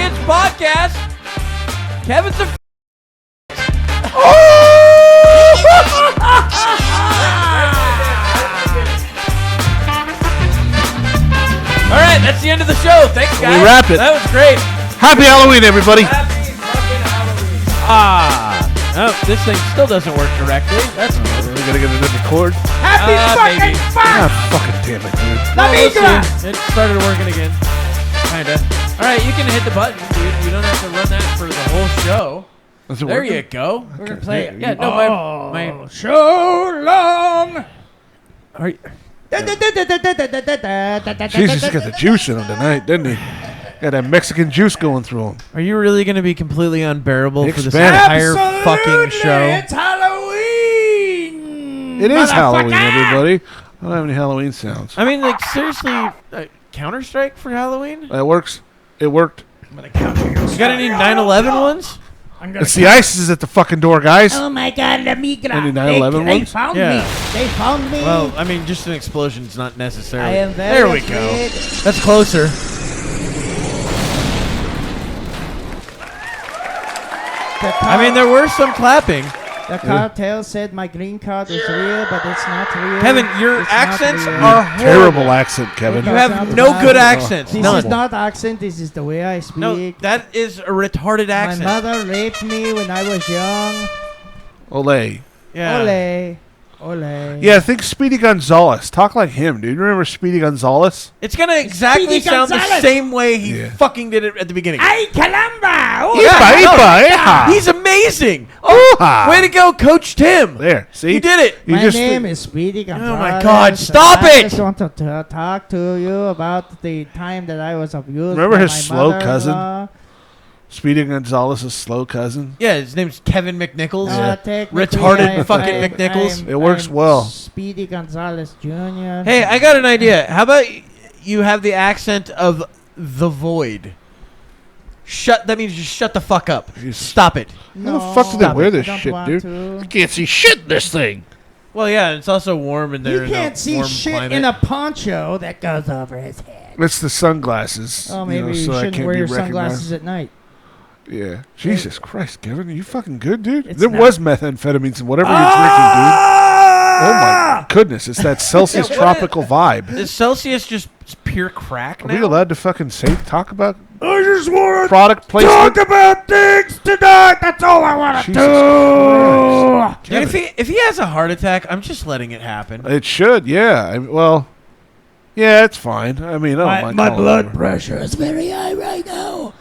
SKIDS Podcast. Kevin's a All right, that's the end of the show. Thanks, guys. We wrap it. That was great. Happy Halloween, everybody. Happy fucking Halloween. Oh, this thing still doesn't work correctly. That's We gotta get it in record. Happy fucking Ah, fucking damn it, dude. It started working again. Kinda. All right, you can hit the button, dude. You don't have to run that for the whole show. Is it There working? you go. We're gonna play it. Yeah, Yeah, no, my so long. Are you, Jesus, he's got the juice in him tonight, didn't he? Got that Mexican juice going through him. are you really gonna be completely unbearable for this Expand. entire fucking show? It's Halloween. It is Halloween, everybody. I don't have any Halloween sounds. I mean, like, seriously, Counter-Strike for Halloween? That works. It worked. You got any 9/11 ones? It's the ISIS at the fucking door, guys. Oh my God, the migra. Any 9/11 They ones? found Yeah. me. They found me. Well, I mean, just an explosion's not necessarily. I am very there we go. afraid. That's closer. I mean, there were some clapping. The cartel said my green card is real, but it's not real. Kevin, your It's not accents real. are horrible. Terrible accent, Kevin. You have no good accents. This None. is not accent. This is the way I speak. No, that is a retarded My accent. mother raped me when I was young. Olay. Yeah. Ole. Ole. Yeah, think Speedy Gonzalez. Talk like him, dude. Remember Speedy Gonzalez? It's gonna exactly Speedy sound the Gonzalez. same way he Yeah. fucking did it at the beginning. Ay, caramba! Oh, Yeah, Ipa, no, Ipa, Iha. He's amazing. Oh, Ooh-ha. way to go, Coach Tim. There, see? You did it. You My just name is Speedy Gonzalez. Oh my God, stop I it! just want to talk to you about the time that I was abused. Remember by his my slow mother-in-law. Speedy Gonzalez's slow cousin. Yeah, his name's Kevin McNichols. Yeah. Technically, Retarded fucking McNichols. It works I'm well. Speedy Gonzalez Jr. Hey, I got an idea. How about you have the accent of the void? That means just shut the fuck up. Stop it. How the fuck do they wear this I don't shit, want dude? to. I can't see shit in this thing. Well, yeah, it's also warm in there. You can't see warm shit climate. in a poncho that goes over his head. It's the sunglasses. Oh, maybe you so I shouldn't can't wear be your recognized. sunglasses at night. Yeah. Jesus Christ, Kevin, are you fucking good, dude? It's There not. was methamphetamines in whatever you're drinking, dude. Oh my goodness, it's that Celsius Yeah, what tropical vibe. Is Celsius just pure crack Are now? we allowed to fucking talk about I just want product placement? about things tonight. That's all I want to Jesus Christ. Dude, if he has a heart attack, I'm just letting it happen. It should, yeah. Well, yeah, it's fine. I mean, I don't mind my calling blood over. pressure is very high right now,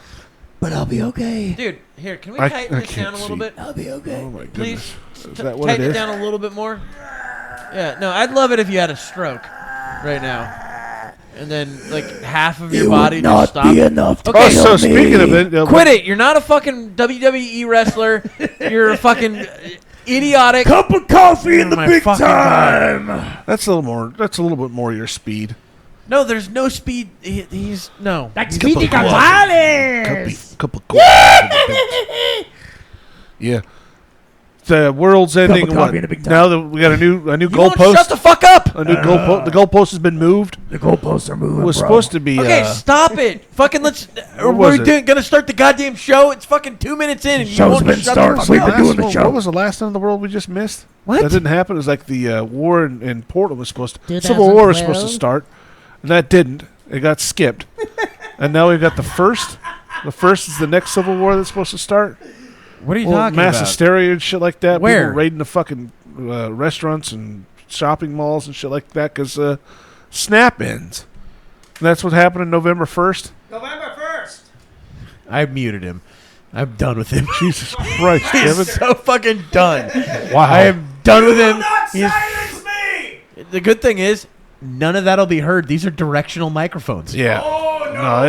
but I'll be okay. Dude, here, can we I tighten this can't down a little see. bit? I'll be okay. Oh my Please? goodness. Is that what it Tighten it is? down a little bit more? Yeah, no, I'd love it if you had a stroke right now. And then, like, half of your body just stopped. enough to Okay, Oh, so speaking of it, Quit it. You're not a fucking WWE wrestler. You're a fucking idiotic. Cup of coffee in Oh the my big fucking time. That's a little more. That's a little bit more your speed. No, there's no speed. He's no. That's Cup Speedy of coffee. Gonzalez. Cup of coffee. Yeah. The world's ending. coffee What? in a big time. Now that we got a new You won't goalpost. shut the fuck up. A new goalpost. The goalpost has been moved. The goalposts are moving, It was supposed to be. Okay, stop it. Fucking let's. What was We're it? gonna start the goddamn show. It's fucking 2 minutes in, and you Show's won't been shut started. the fuck We've up. been doing the show. What was the last end of the world we just missed? What? That didn't happen. It was like the war in Portland was supposed to. Civil War was supposed to 2012? start, and that didn't. It got skipped, and now we've got the first. The first is the next Civil War that's supposed to start. What are you Well, talking mass about? hysteria and shit like that. Where? People raiding the fucking restaurants and shopping malls and shit like that because SNAP ends. And that's what happened on November 1st. November 1st. I muted him. I'm done with him. Jesus Christ, He's Kevin. so fucking done. Wow. I am done with him. He's- silence me! the good thing is, none of that'll be heard. These are directional microphones. Yeah. Oh, No,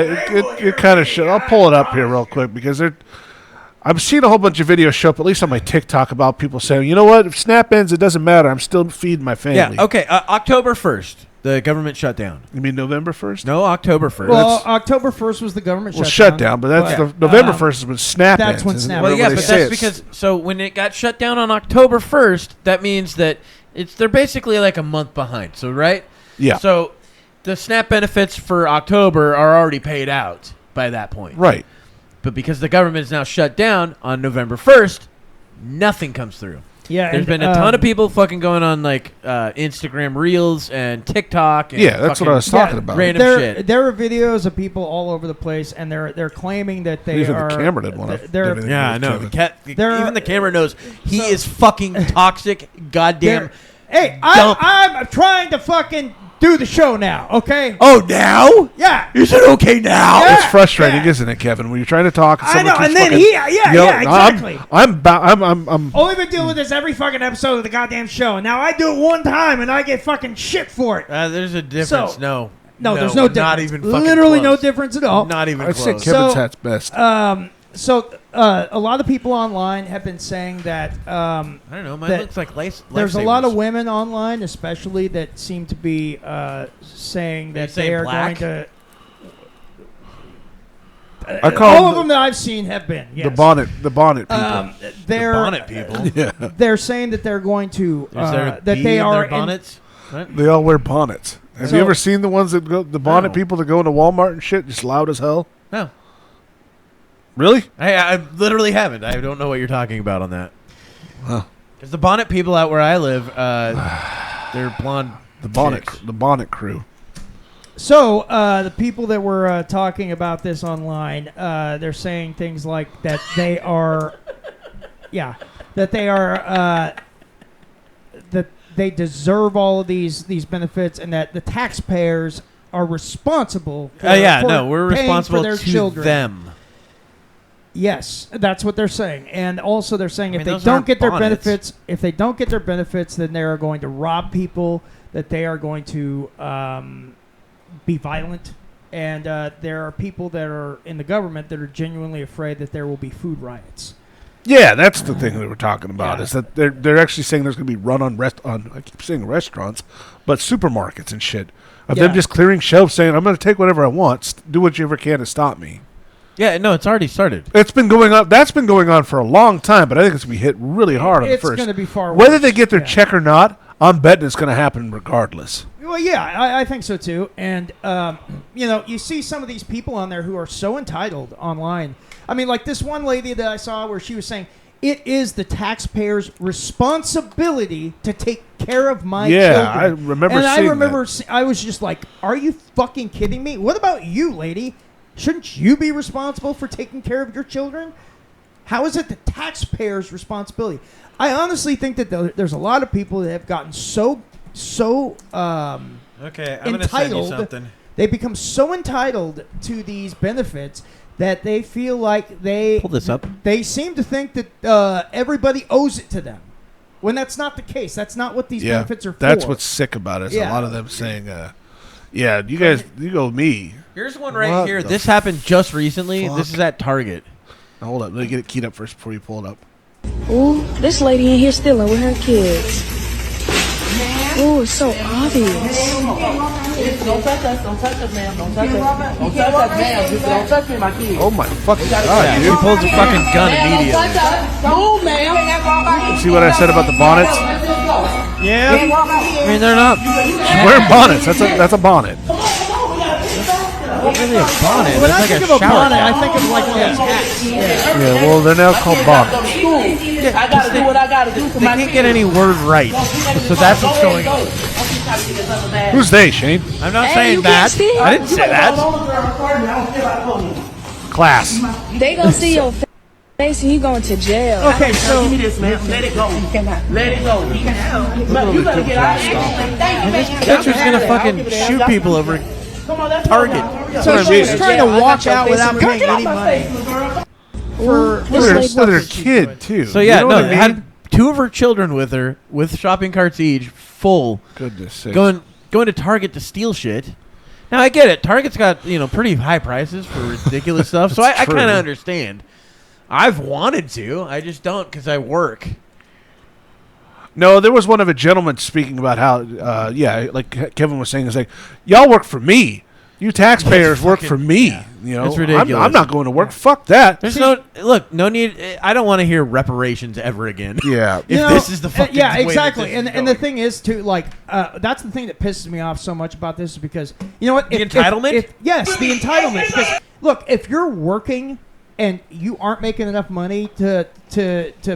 it kind of should. I'll pull it up here real quick because I'm seeing a whole bunch of videos show up, at least on my TikTok, about people saying, you know what, if SNAP ends, it doesn't matter. I'm still feeding my family. Yeah, okay. October 1st, the government shut down. You mean November 1st? No, October 1st. Well, October 1st was the government Well, shutdown. shut down, but that's But, the November um, 1st is when SNAP that's ends. when isn't it? SNAP well, yeah, Whatever but they say that's it's- because so when it got shut down on October 1st, that means that they're basically like a month behind. So right? Yeah. So the SNAP benefits for October are already paid out by that point. Right. But because the government is now shut down on November 1st, nothing comes through. Yeah, There's been a ton of people fucking going on like Instagram Reels and TikTok. And that's what I was talking about. Random shit. There are videos of people all over the place, and they're claiming that they even are. the camera didn't want to. Yeah, I know. Even the camera knows he is fucking toxic. Goddamn. Hey, I'm trying to fucking do the show now. Okay. Oh, now? Yeah. Is it okay now? Yeah. It's frustrating, isn't it, Kevin? When you're trying to talk, and I know, keeps and then fucking exactly. I'm only been dealing with this every fucking episode of the goddamn show, and now I do it one time, and I get fucking shit for it. There's a difference. No, there's no difference. Not even fucking literally close. no difference at all. Not even I'd say close. Kevin's hat's best. A lot of people online have been saying that I don't know. Mine looks like there's a lot of women online, especially that seem to be saying that they are black? going to. I call all of them that I've seen have been the bonnet people. The bonnet people. Yeah, they're saying that they're going to Is there a that bee they in are their bonnets. What? they all wear bonnets. Have So- you ever seen the ones that go, the bonnet people that go into Walmart and shit, just loud as hell? No, Really? I literally haven't. I don't know what you're talking about on that. Huh. Because the bonnet people out where I live, they're blonde. The bonnet, chicks. the bonnet crew. So the people that were talking about this online, they're saying things like that they are, that they deserve all of these benefits, and that the taxpayers are responsible. For, we're paying responsible for their to children. them. Yes, that's what they're saying, and also they're saying if they those don't aren't get their bonnets. benefits, then they are going to rob people, that they are going to be violent, and there are people that are in the government that are genuinely afraid that there will be food riots. Yeah, that's the thing that we're talking about. Yeah. Is that they're actually saying there's going to be run on I keep saying restaurants, but supermarkets and shit of them just clearing shelves, saying I'm going to take whatever I want, do what you ever can to stop me. Yeah, no, it's already started. It's been going on. That's been going on for a long time, but I think it's going to be hit really hard on the first. It's going to be far worse. Whether they get their check or not, I'm betting it's going to happen regardless. Well, yeah, I think so too. And you see some of these people on there who are so entitled online. I mean, like this one lady that I saw where she was saying, "It is the taxpayers' responsibility to take care of my children." Yeah, I remember and seeing I remember that. I was just like, "Are you fucking kidding me? What about you, lady? Shouldn't you be responsible for taking care of your children? How is it the taxpayers' responsibility?" I honestly think that there's a lot of people that have gotten so Okay, I'm gonna send you something. they become so entitled to these benefits that they feel like they Pull this up. They seem to think that everybody owes it to them, when that's not the case. That's not what these benefits are for. That's what's sick about it. Is a lot of them saying, "Yeah, you guys, you go with me." Here's one right What here. the This happened just recently. fuck? This is at Target. Now, hold up, let me get it keyed up first before you pull it up. Ooh, this lady in here stealing with her kids. Ooh, it's so obvious. Don't touch us, ma'am. Don't touch us. Don't touch us, ma'am. Don't touch me, my kids. Oh my fucking god, Yeah, she dude! pulls a fucking gun immediately. Move, ma'am. See what I said about the bonnets? Yeah, I mean they're not She's wearing bonnets. That's a bonnet. really a bonnet. When It's I like think a of a shower bonnet, cap. I think of like one of those hats. Yeah. Yeah, well they're now called bonnets. I gotta do what I gotta do for They my can't get any word right, so that's what's going on. Who's they, Shane? I'm not Hey, saying you that. can't steal. I didn't say that. Class. They gonna see your face and you going to jail. Okay, so Give me this, ma'am. Let it go. Let it go. You better get out of here. Picture's gonna fucking shoot people over Target. so what I she's mean. trying to walk out without paying any money for With her kid too. So yeah, You know no, what I mean? had two of her children with her, with shopping carts each, full, Goodness sakes. going to Target to steal shit. Now I get it. Target's got pretty high prices for ridiculous stuff, so I true. kind of understand. I've wanted to, I just don't because I work. No, there was one of a gentleman speaking about how, like Kevin was saying, is like, y'all work for me. You taxpayers work for me. You know, It's ridiculous. I'm not going to work. Fuck that. There's no need. I don't want to hear reparations ever again. Yeah. If this is the fucking yeah, way that exactly. this is And the going. thing is too, like that's the thing that pisses me off so much about this is because you know what The entitlement? yes, the entitlement. Because look, if you're working and you aren't making enough money to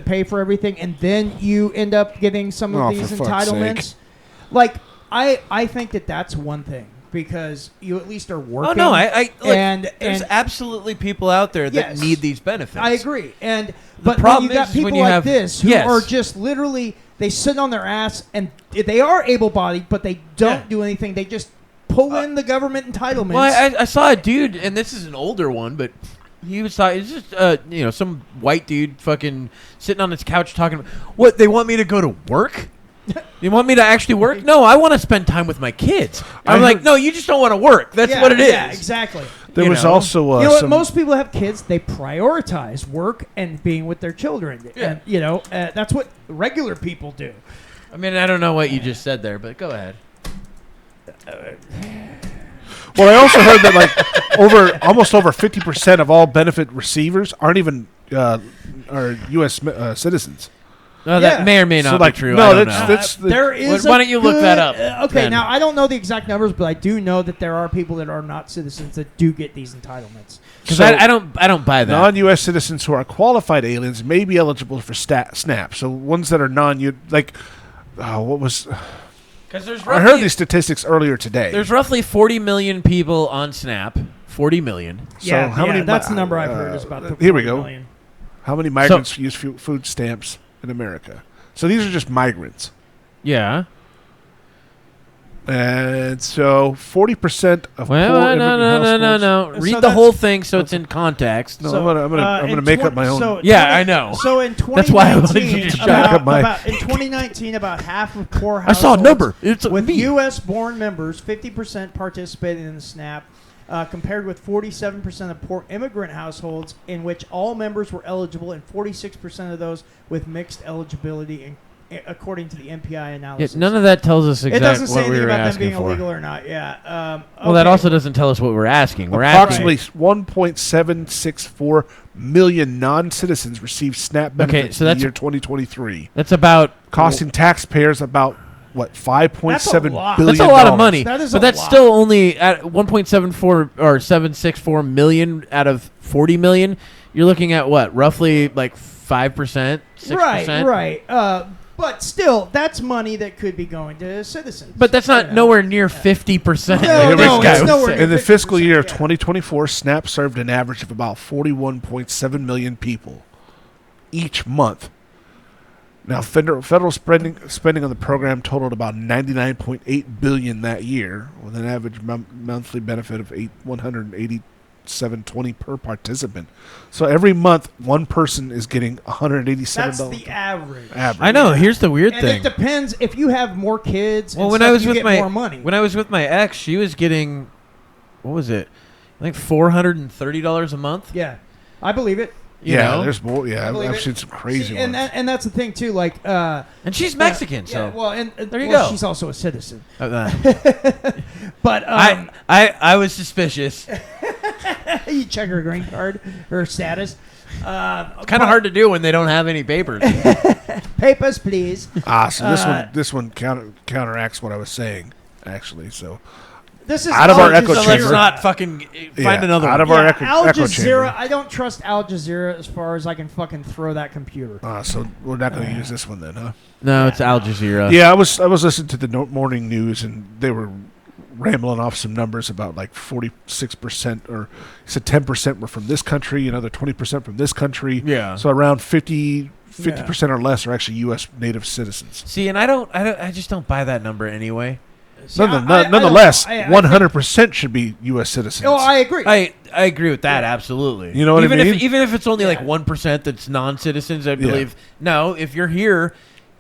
pay for everything, and then you end up getting some of these for fuck's entitlements. sake. Like, I think that's one thing, because you at least are working. Oh no, I and there's absolutely people out there that Yes. need these benefits. I agree. And The but problem when you got is when people you like have- this who Yes. are just literally, they sit on their ass and they are able-bodied, but they don't Yeah. do anything. They just pull in the government entitlements. Well, I saw a dude, and this is an older one, but he was just some white dude fucking sitting on his couch talking. What, they want me to go to work? You want me to actually work? No, I want to spend time with my kids. I'm like, no, you just don't want to work. That's what it is. Yeah, exactly. There You was know? also You know what? some. Most people have kids. They prioritize work and being with their children. Yeah. And, that's what regular people do. I mean, I don't know what you just said there, but go ahead. Well, I also heard that like almost over 50% of all benefit receivers aren't even are U.S. Citizens. No, that Yeah. may or may So, not like, be true. no, I don't that's- know. that's- There is. Why a don't you look good- that up, Okay, then? now I don't know the exact numbers, but I do know that there are people that are not citizens that do get these entitlements. Because So- I don't buy that. Non-U.S. citizens who are qualified aliens may be eligible for SNAP. So ones that are what was? Because there's I heard these statistics earlier today. There's roughly 40 million people on SNAP. 40 million. So how many? That's the number I've heard is about. Here we go. 40 million. How many migrants use food stamps in America? So these are just migrants. Yeah. And so 40% of Well, poor no. immigrant households. So Read the that's- who thing so it's in context. No, So, I'm gonna make up my own. Yeah, I know. So in That's why I wanted you 2019, to jack up my- in 2019, about half of poor I households saw a number. It's with me. U.S.-born members, 50% participated in the SNAP, compared with 47% of poor immigrant households in which all members were eligible, and 46% of those with mixed eligibility, according to the MPI Yeah, analysis. none of that tells us it exactly doesn't say what we anything were about them asking being for. illegal or not. Yeah. Well, that okay. also doesn't tell us what we're asking. We're Approximately asking. 1.764 million non-citizens received SNAP benefits so in the that's- year 2023, That's about costing taxpayers about $5.7 lot. billion. That's a lot of money. That is but a that's lot. still only at 1.74 or 764 million out of 40 million. You're looking at what? Roughly like 5%, 6%. Right. But still, that's money that could be going to citizens. But that's not nowhere near 50%. No, like no, this guy it's was nowhere saying. near In the fiscal year of 50%, yeah. 2024, SNAP served an average of about 41.7 million people each month. Now, federal spending on the program totaled about $99.8 billion that year, with an average monthly benefit of $187.20 per participant. So every month, one person is getting $187. That's the average. I know. Here's the weird And thing. it depends if you have more kids. Well, and when stuff, I was you with get my more money. when I was with my ex, she was getting, what was it? I think $430 a month. yeah, I believe it. You know? there's more. Yeah, believe I've it. seen some crazy See, and ones. and that's the thing too. Like, and she's Mexican, yeah, so well, and there you well, go. She's also a citizen. Uh, But I was suspicious. you check her green card, her status. Kind of hard to do when they don't have any papers. Papers, please. So this one counteracts what I was saying, actually. So This is Out of our Al echo So Jazeera. let's chamber. not fucking find Yeah, another out one. of our Yeah, echo Al chamber. Jazeera. I don't trust Al Jazeera as far as I can fucking throw that computer. So we're not going to use this one then, huh? No, it's Al Jazeera. Yeah, I was listening to the morning news, and they were rambling off some numbers about like 46%, or he said 10% were from this country, another 20% from this country. Yeah. So around 50% or less are actually U.S. native citizens. See, and I just don't buy that number anyway. See, I Nonetheless, don't- I 100% should be U.S. citizens. Oh, I agree. I agree with that absolutely. You know what I even mean? Even if it's only like Yeah. 1% that's non-citizens, I Yeah. believe. No, if you're here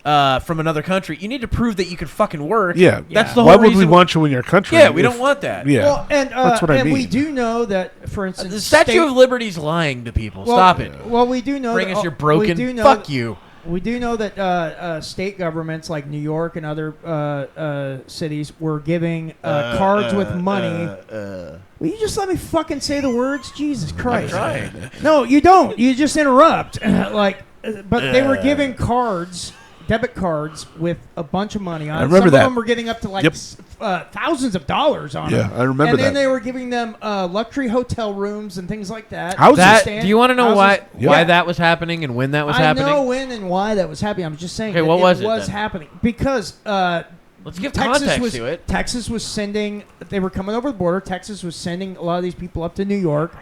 from another country, you need to prove that you can fucking work. Yeah. That's the Why whole would we reason. want you in your country? Yeah, we if- don't want that. Yeah. Well, and That's what I and we mean. do know that, for instance, The Statue state- of Liberty's lying to people. well, Stop it. Well, we do know. Bring that, us your we broken. do know Fuck that- you. We do know that state governments like New York and other cities were giving cards with money. Will you just let me fucking say the words? Jesus Christ! trying. No, you don't. You just interrupt. But they were giving cards debit cards with a bunch of money on it. I remember Some that. of them were getting up to like thousands of dollars on Yeah, them. I remember and then that. they were giving them luxury hotel rooms and things like that. Houses. Do you want to know why Yeah. that was happening and when that was I happening? know when and why that was happening. I'm just saying Okay, that what was it was then? happening. Because Let's give context to it. Texas was sending, they were coming over the border. Texas was sending a lot of these people up to New York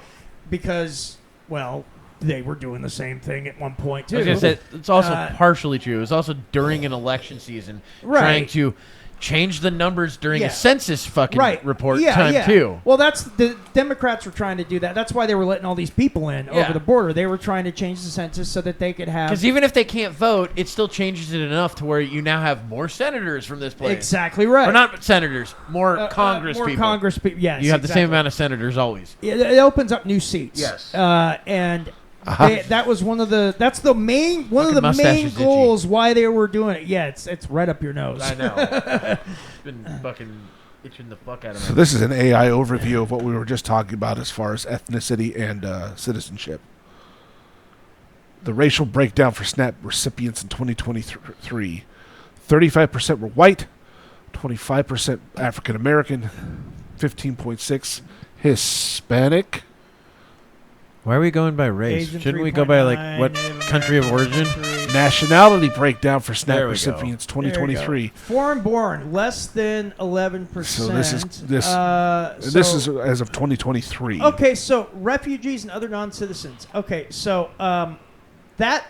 because, well, they were doing the same thing at one point, too. I was gonna say, it's also partially true. It was also during an election season, trying to change the numbers during a census fucking report time, too. Well, the Democrats were trying to do that. That's why they were letting all these people in over the border. They were trying to change the census so that they could have... Because even if they can't vote, it still changes it enough to where you now have more senators from this place. Exactly right. Or not senators, more Congress people. More Congress people, yes. You have the same amount of senators always. It opens up new seats. Yes. And... that was one of the main goals why they were doing it. Yeah, it's right up your nose. I know. It's been fucking itching the fuck out of me. So this is an AI overview of what we were just talking about as far as ethnicity and citizenship. The racial breakdown for SNAP recipients in 2023: 35% were white, 25% African American, 15.6% Hispanic. Why are we going by race? Asian Shouldn't we go by like 3.9, what Native country of origin? Nationality breakdown for SNAP There we recipients There you 2023. go. Foreign born, less than 11%. So this is as of 2023. Okay, so refugees and other non-citizens. Okay, so that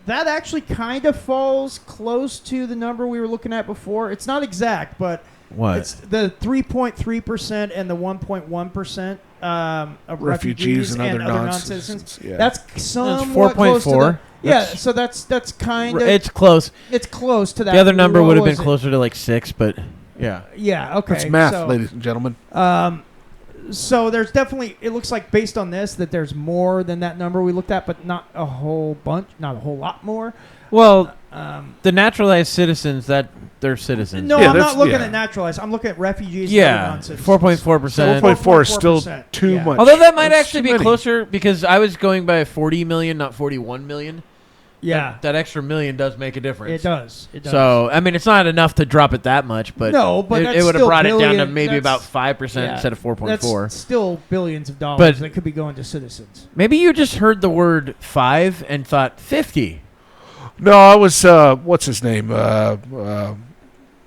actually kind of falls close to the number we were looking at before. It's not exact, but What? it's the 3.3% and the 1.1% of Refugees and other non-citizens. yeah. That's somewhat close to 4.4. the, so that's kind of It's close. it's close to that. The other number What would have been was it? closer to like 6, but yeah. Yeah, okay. That's math, so, ladies and gentlemen. So there's definitely, it looks like based on this that there's more than that number we looked at, but not a whole bunch, not a whole lot more. Well, the naturalized citizens, they're citizens. No, Yeah, I'm not looking yeah. at naturalized. I'm looking at refugees. Yeah, and non-citizens. 4.4%. 4.4 is still 4.4%, too yeah. much. Although that might That's actually too be many. closer because I was going by 40 million, not 41 million. Yeah, That extra million does make a difference. it does. It does. So, I mean, it's not enough to drop it that much, but No, but it that's would have still brought it down to billion- maybe about that's- 5% yeah, instead of 4.4. That's still billions of dollars But- that could be going to citizens. Maybe you just heard the word 5 and thought 50. No, I was, what's his name?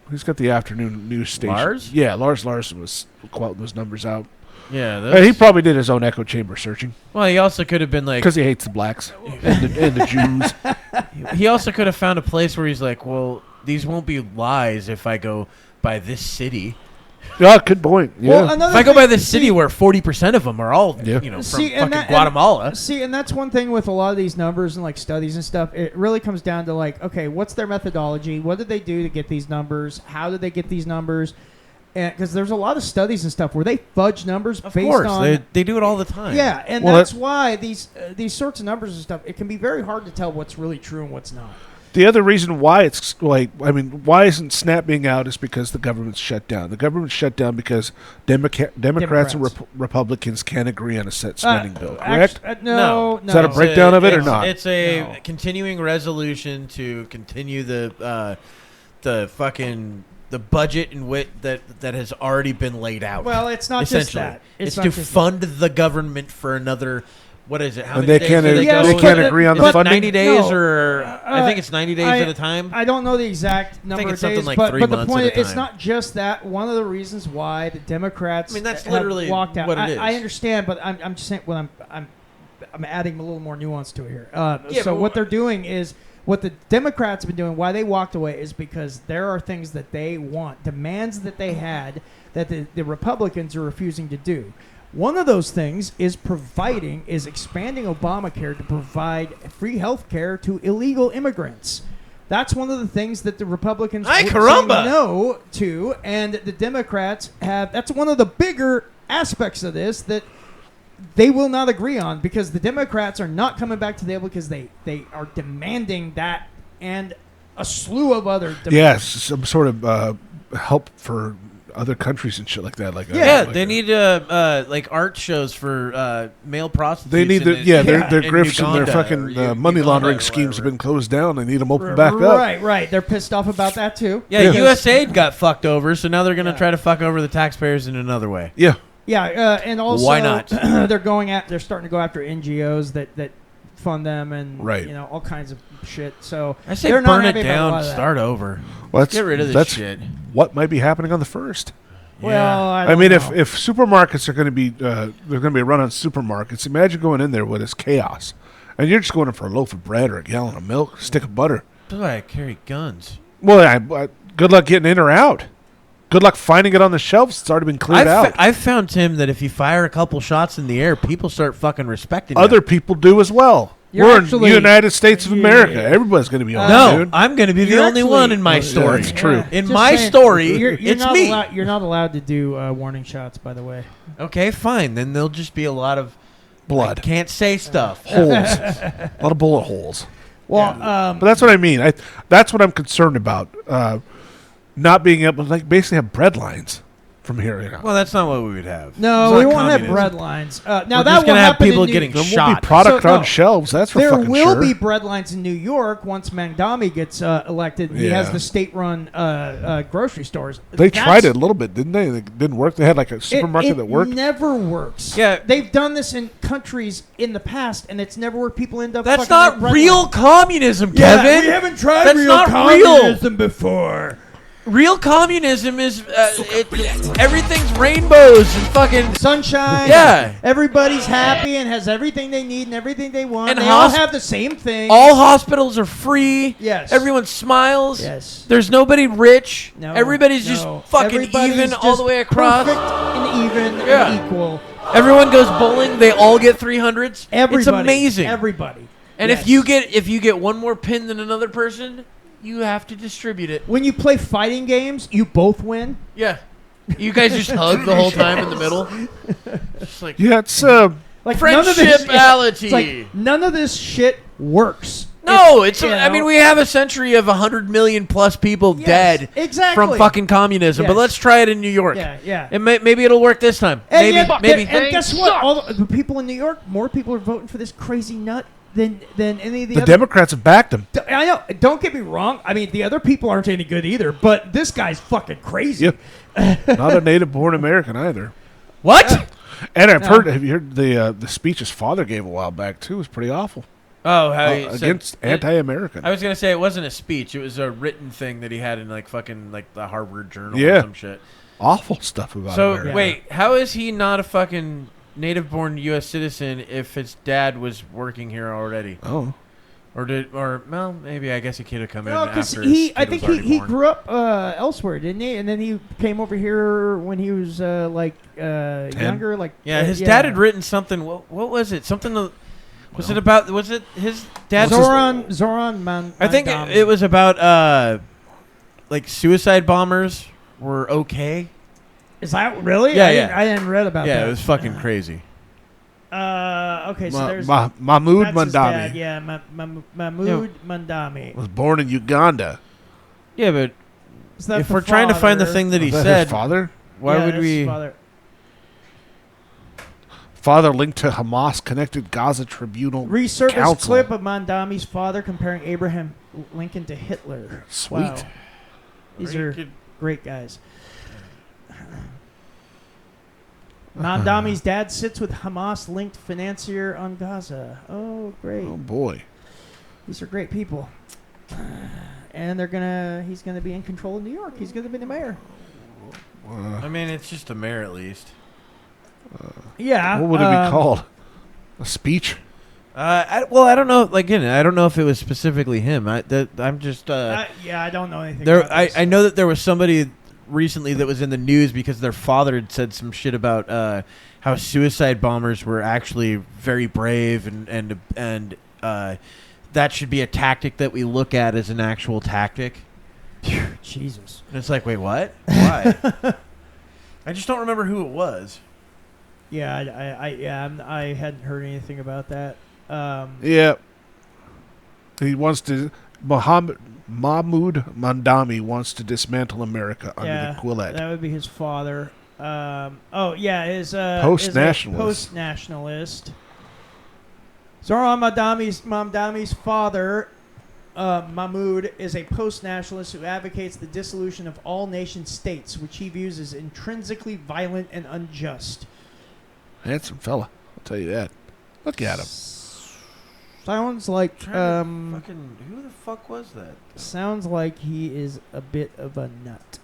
Who's got the afternoon news station? Lars? Yeah, Lars Larson was quoting those numbers out. Yeah. He probably did his own echo chamber searching Well, he also could have been like, because he hates the blacks and the Jews. he also could have found a place where he's like, well, these won't be lies if I go by this city. Yeah, good point. Yeah. Well, another If I go thing- by this city where 40% of them are all, Yeah. from See, fucking and that- Guatemala. See, and that's one thing with a lot of these numbers and like studies and stuff. It really comes down to like, okay, what's their methodology? What did they do to get these numbers? How did they get these numbers? And because there's a lot of studies and stuff where they fudge numbers Of based course, on they do it all the time. yeah, and Well, that's why these sorts of numbers and stuff. It can be very hard to tell what's really true and what's not. The other reason why it's like, I mean, why isn't SNAP being out is because the government's shut down. The government's shut down because Democrats and Republicans can't agree on a set spending bill, correct? No. Is that a breakdown of it or it's- not? It's a No. continuing resolution to continue the fucking the budget in which that has already been laid out. Well, it's not just essentially. that. It's not to just fund the government for another. What is it? How And many they days can't- do they go? can't agree on Is the it funding? 90 days No. or I think it's 90 days at a time. I don't know the exact number it's of something days, like but 3 the months point at a is, it's time. not just that. One of the reasons why the Democrats I mean, that's have literally walked out. what it is. I understand, but I'm just saying. Well, I'm adding a little more nuance to it here. Yeah, so but what they're doing is what the Democrats have been doing. Why they walked away is because there are things that they want, demands that they had that the Republicans are refusing to do. One of those things is expanding Obamacare to provide free health care to illegal immigrants. That's one of the things that the Republicans Ay, would caramba! say no to, and the Democrats have. That's one of the bigger aspects of this that they will not agree on, because the Democrats are not coming back to the table because they are demanding that and a slew of other demands. Yes, some sort of help for other countries and shit like that. Like Yeah, like they need like art shows for male prostitutes. They need their in grifts and their Uganda fucking or money Uganda laundering or schemes have wherever. been closed down. They need them open back up. Right. They're pissed off about that too. Yeah, Yeah. USAID got fucked over, so now they're gonna Yeah. try to fuck over the taxpayers in another way. Yeah. Yeah, and also Why not? they're starting to go after NGOs that fund them and Right. all kinds of shit. So I say they're not burn it happy about a lot down, of that. start over. Well, Get rid of this that's shit. what might be happening on the 1st. Well, I mean, don't know. if supermarkets are going to be they're going to be run on supermarkets, imagine going in there with this chaos, and you're just going in for a loaf of bread or a gallon of milk, a stick of butter. That's why I carry guns. Well, good luck getting in or out. Good luck finding it on the shelves. It's already been cleared out. I've found, Tim, that if you fire a couple shots in the air, people start fucking respecting you. Other people do as well. You're We're actually- in the United States of Yeah. America. Everybody's going to be on No, dude. I'm going to be the You're only actually- one in my Yeah, story. that's true. In Just my saying, story, you're it's not me. You're not allowed to do warning shots, by the way. Okay, fine. Then there'll just be a lot of Blood. I can't say stuff. Holes. A lot of bullet holes. Well, But that's what I mean. That's what I'm concerned about. Not being able to basically have bread lines from here. Well, that's not what we would have. no, It's we not won't have communism. bread lines. Now We're that just will gonna have happen people in getting New- There won't shot. be product So, no. on shelves. That's for There fucking will sure. be bread lines in New York once Mandami gets elected. He has Yeah. the state-run grocery stores. They That's- tried it a little bit, didn't they? It didn't work. They had like a supermarket it that worked. never works. Yeah. They've done this in countries in the past, and it's never worked. People end up. That's fucking not with bread real lines. communism, Yeah, Kevin. we haven't tried That's real not communism before. Real communism is everything's rainbows and fucking Sunshine. Yeah. Everybody's happy and has everything they need and everything they want. And they all have the same thing. all hospitals are free. Yes. Everyone smiles. Yes. There's nobody rich. No, Everybody's no. just fucking Everybody's even all just the way across. Perfect and even Yeah. and equal. Everyone goes bowling. They all get 300s. Everybody. It's amazing. Everybody. And Yes. if you get one more pin than another person, you have to distribute it. When you play fighting games, you both win. Yeah. You guys just hug the whole time in the middle. Just like Yeah, it's Like none of this, friendshipality. it's like none of this shit works. No, It's, you I mean, know. we have a century of 100 million plus people Yes, dead exactly. from fucking communism. But Yes. let's try it in New York. Yeah. Maybe it'll work this time. And Maybe. and guess what? All the people in New York, more people are voting for this crazy nut than any of the the other. Democrats have backed him. I know. Don't get me wrong. I mean, the other people aren't any good either. But this guy's fucking crazy. Yep. Not a native-born American either. What? And I've No. heard. Have you heard the speech his father gave a while back too? It was pretty awful. Oh, how he said- Against anti-American. I was gonna say it wasn't a speech; it was a written thing that he had in like fucking like the Harvard Journal Yeah. or some shit. Awful stuff about So America. wait, how is he not a fucking native-born U.S. citizen if his dad was working here already? Oh. Well, maybe I guess he could have come in No, because after. his I kid think was already he born. grew up elsewhere, didn't he? And then he came over here when he was younger. Like Yeah, his dad had written something. What was it? Something. Was it about? Was it his dad? Zoran Man. I think it was about like suicide bombers were okay. Is that really? Yeah, I didn't read about that. Yeah, it was fucking crazy. Okay, so there's Mahmoud that's his dad, Mandami yeah, Mahmoud Mandami. was born in Uganda. Yeah, but Is that if the we're trying to find the father? thing that he Was that said, his father? why Yeah, would that's his we? father. Father linked to Hamas-connected Gaza Tribunal Resurfaced Council. clip of Mandami's father comparing Abraham Lincoln to Hitler. Sweet. Wow. These are great guys. Mandami's dad sits with Hamas-linked financier on Gaza. Oh, great. Oh boy. These are great people. And he's gonna be in control of New York. He's gonna be the mayor. I mean, it's just a mayor at least. Yeah. What would it be called? A speech? I don't know. Like, again, I don't know if it was specifically him. I'm just. Yeah, I don't know anything. There, about this. I know that there was somebody recently that was in the news because their father had said some shit about how suicide bombers were actually very brave and that should be a tactic that we look at as an actual tactic. Jesus. And it's like, wait, what? Why? I just don't remember who it was. Yeah, I hadn't heard anything about that. Yeah. He wants to. Mahmoud Mamdani wants to dismantle America under the Quillette. That would be his father. His Post-nationalist. Post-nationalist. Zohran Mamdani's father, Mahmoud, is a post-nationalist who advocates the dissolution of all nation-states, which he views as intrinsically violent and unjust. Handsome fella, I'll tell you that. Look at him. Sounds like who the fuck was that? Sounds like he is a bit of a nut.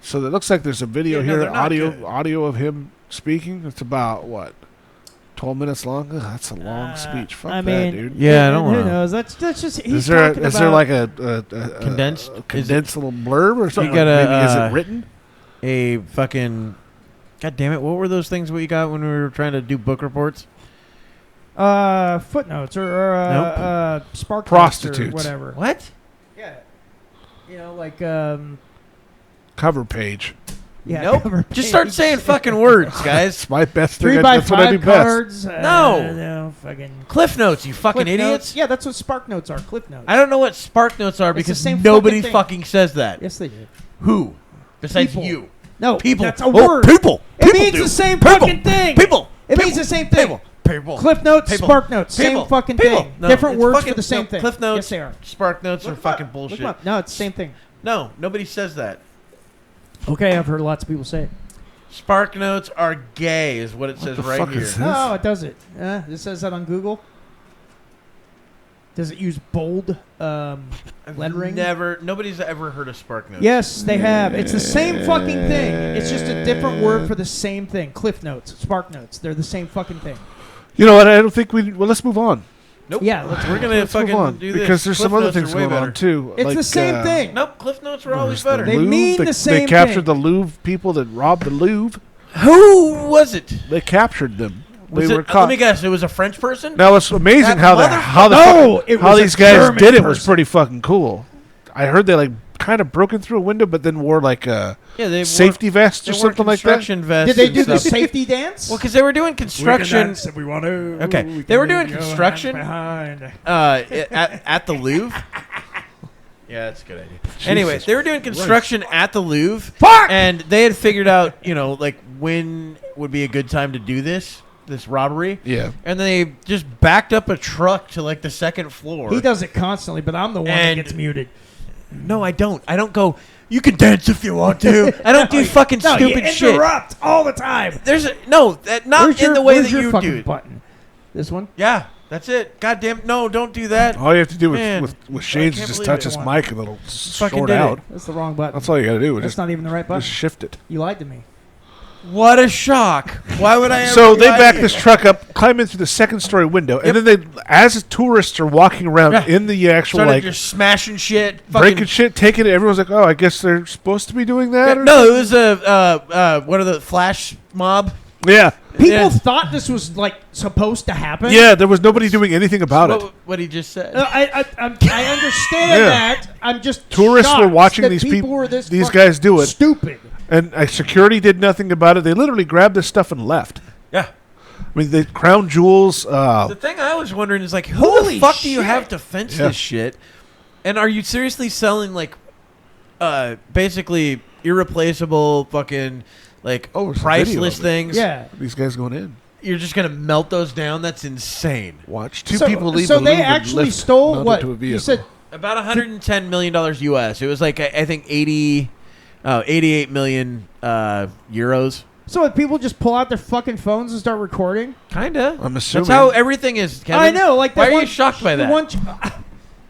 So it looks like there's a video Yeah, no, here, they're not good. audio of him speaking. It's about 12 minutes long. Ugh, that's a long speech. Fuck I that, mean, dude. Yeah, I don't Who want to. knows? That's just. Is there like a Condensed? condensed little blurb or something? got a, Maybe is it written? A fucking. God damn it! What were those things we got when we were trying to do book reports? Footnotes or spark Prostitutes. or whatever. What? Yeah. Like Cover page. yeah. Nope. cover Just page. start saying fucking words, guys. It's my best thing. 3x5 That's what I do best. cards. No. Fucking Cliff notes, you fucking Cliff idiots. Notes. Yeah, that's what spark notes are. Cliff notes. I don't know what spark notes are It's the because same nobody fucking thing. fucking says that. Yes, they do. Who? Besides People. you. No, People. That's a Oh, word. People. It People means do. the same People. fucking thing. People. It People. means the same thing. People. People. Cliff notes, People. spark notes, People. same fucking People. thing. No, Different it's words fucking- for the same no, thing. Cliff notes, Yes, they are. spark notes are fucking Look bullshit. them up. No, it's the same thing. No, nobody says that. Okay, I've heard lots of people say it. Spark notes are gay, is what it says the right fuck here. is this? No, it doesn't. It says that on Google. Does it use bold lettering? Nobody's ever heard of spark notes. Yes, they have. It's the same fucking thing. It's just a different word for the same thing. Cliff notes, spark notes. They're the same fucking thing. You know what? I don't think we. Well, let's move on. Nope. Yeah, We're gonna Let's move fucking on do this because there's some Cliff other notes are things way going better. on too. It's like, the same thing. Nope, Cliff notes are what always was the better. They Louvre? mean the They same captured thing. the Louvre people that robbed the Louvre. Who was it? They captured them. Was They it were caught. let me guess. It was a French person. Now it's amazing That how No, it how was a these guys German did it was person. pretty fucking cool. I heard they like kind of broke in through a window, but then wore like a Yeah, they safety vest wore or something like that. construction vests. Did they and do the stuff. safety dance? Well, because they were doing construction. we want to. Okay, they were doing construction at the Louvre. Yeah, that's a good idea. Anyway, they were doing construction at the Louvre. Fuck! And they had figured out, like when would be a good time to do this robbery. Yeah. And they just backed up a truck to like the second floor. He does it constantly, but I'm the one that And- gets muted. No, I don't. I don't go, you can dance if you want to. I don't do fucking No, stupid you shit. interrupt all the time. There's not Where's in the way that your you fucking do it. button? This one? Yeah, that's it. God damn, no, don't do that. All you have to do Man, with Shane's I is can't just believe touch it. his mic and it'll Fucking short did it. out. That's the wrong button. That's all you got to do. That's Just not even the right button. just shift it. You lied to me. What a shock. Why would I ever So they lie back to this you? truck up, climb in through the second story window, and then they, as tourists are walking around Yeah. in the actual Started like just smashing shit. breaking shit, taking it. Everyone's like, "Oh, I guess they're supposed to be doing that." or No, it was a what are the flash mob? Yeah, People Yeah. thought this was like supposed to happen. yeah. There was nobody doing anything about it. What he just said. I understand Yeah. that. I'm just Tourists were shocked watching that these people, were this these fucking guys do it, Stupid. and security did nothing about it. They literally grabbed this stuff and left. Yeah. I mean, the crown jewels. The thing I was wondering is like, who Holy the fuck do you shit. have to fence Yeah. this shit? And are you seriously selling like, basically irreplaceable fucking like Oh, there's a video priceless of it. things? Yeah. These guys going in. You're just gonna melt those down? That's insane. Watch two So- people leave. So the they Louvre and actually lift stole mounted what to a you vehicle. said. About $110 million US. It was like I think 88 million euros. So would people just pull out their fucking phones and start recording? Kinda. I'm assuming. That's how everything is. Kevin. I know. Like Why that are one, you shocked by the that? one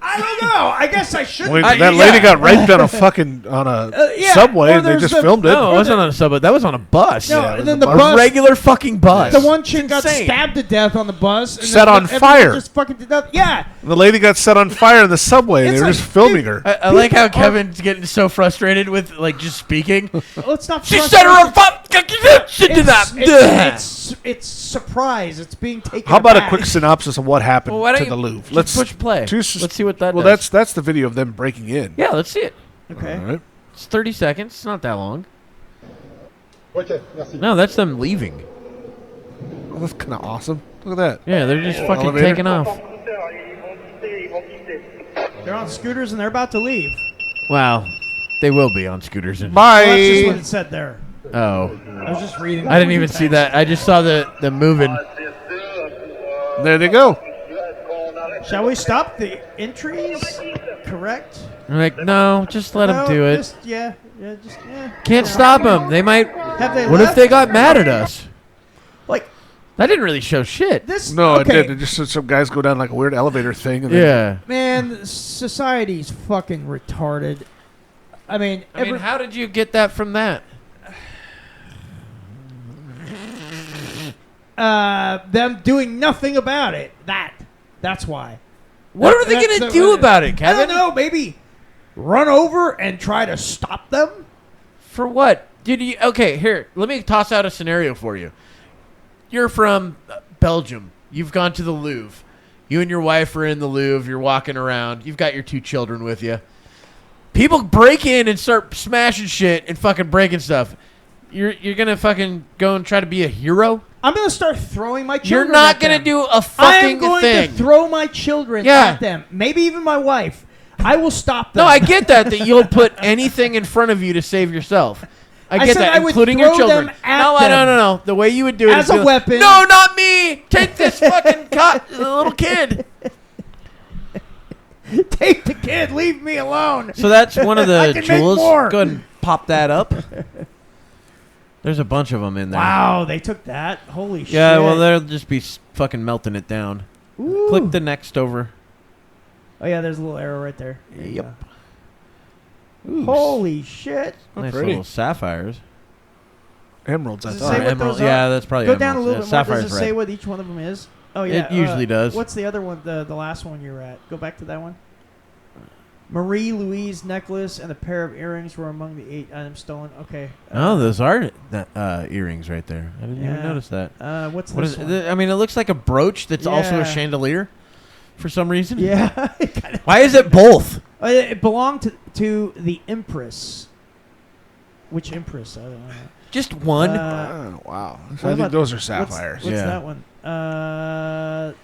I don't know. I guess I shouldn't. Wait, I- that yeah. lady got raped on a fucking on a Yeah, subway, or and they there's just the- filmed it. No, it wasn't on a subway. That was on a bus. No, Yeah, it was and then a the bus. A bus. regular fucking bus. The one chick got Insane. stabbed to death on the bus. And Set then on everyone fire. Just fucking did that. Yeah. The lady got set on fire in the subway. and It's They were like, just filming dude, her. I like how Kevin's getting so frustrated with like just speaking. Let's not. She frustrate- set her on fire. Shit to that. It's surprise. It's being taken. How about a aback. quick synopsis of what happened Well, why don't to you the Louvre? just Let's push play. Let's see what that Well, does. that's the video of them breaking in. Yeah, let's see it. Okay. All right. It's 30 seconds. It's not that long. Ok, merci. No, that's them leaving. Well, that's kind of awesome. Look at that. Yeah, they're just fucking Elevator. taking off. Ils vont quitter. They're on scooters and they're about to leave. Wow. They will be on scooters. Bye. Well, that's just what it said there. Oh. I was just reading. I didn't even see that. I just saw the moving. There they go. Shall we stop the entries? Correct. I'm like, no, just let them do it. Just, yeah. Can't stop them. They might. Have they What left? if they got mad at us? Like, That didn't really show shit. this. No, okay. it did. It just some guys go down like a weird elevator thing. And Yeah. Man, society's fucking retarded. I mean, How did you get that from that? them doing nothing about it. That's why. What are they going to do about it, I Kevin? don't know. Maybe run over and try to stop them. For what? Okay, here, let me toss out a scenario for you. You're from Belgium. You've gone to the Louvre. You and your wife are in the Louvre. You're walking around. You've got your 2 children with you. People break in and start smashing shit and fucking breaking stuff. You're going to fucking go and try to be a hero? I'm going to start throwing my children You're not at going to them. do a I am fucking going thing. to throw my children at them. Maybe even my wife. I will stop them. No, I get that you'll put anything in front of you to save yourself. I get said that, I would including your throw children. them at No. them. The way you would do it As is a be like, weapon. No, not me. Take this fucking little kid. Take the kid. Leave me alone. So that's one of I the can make jewels. more. Go ahead and pop that up. There's a bunch of them in there. Wow, they took that. Holy shit. Yeah, well, they'll just be fucking melting it down. Ooh. Click the next over. Oh, yeah, there's a little arrow right there. There you Yep. go. Ooh, Holy shit. nice pretty. little sapphires. Emeralds, I Does it thought. say what those are? Yeah, that's probably Go down a emeralds. little Yeah, bit more. sapphires Does it say red. what each one of them is? Oh, yeah. It usually does. What's the other one, the last one you were at? Go back to that one. Marie Louise necklace and a pair of earrings were among the 8 items stolen. Okay. Oh, those are earrings right there. I didn't even Yeah. notice that. What's What this is one? it? I mean, it looks like a brooch that's also Yeah. a chandelier for some reason. Yeah. Why is it both? It belonged to the Empress. Which Empress? I don't know. Just one? Oh, wow. What So I think about- those are What's sapphires. Yeah. that one?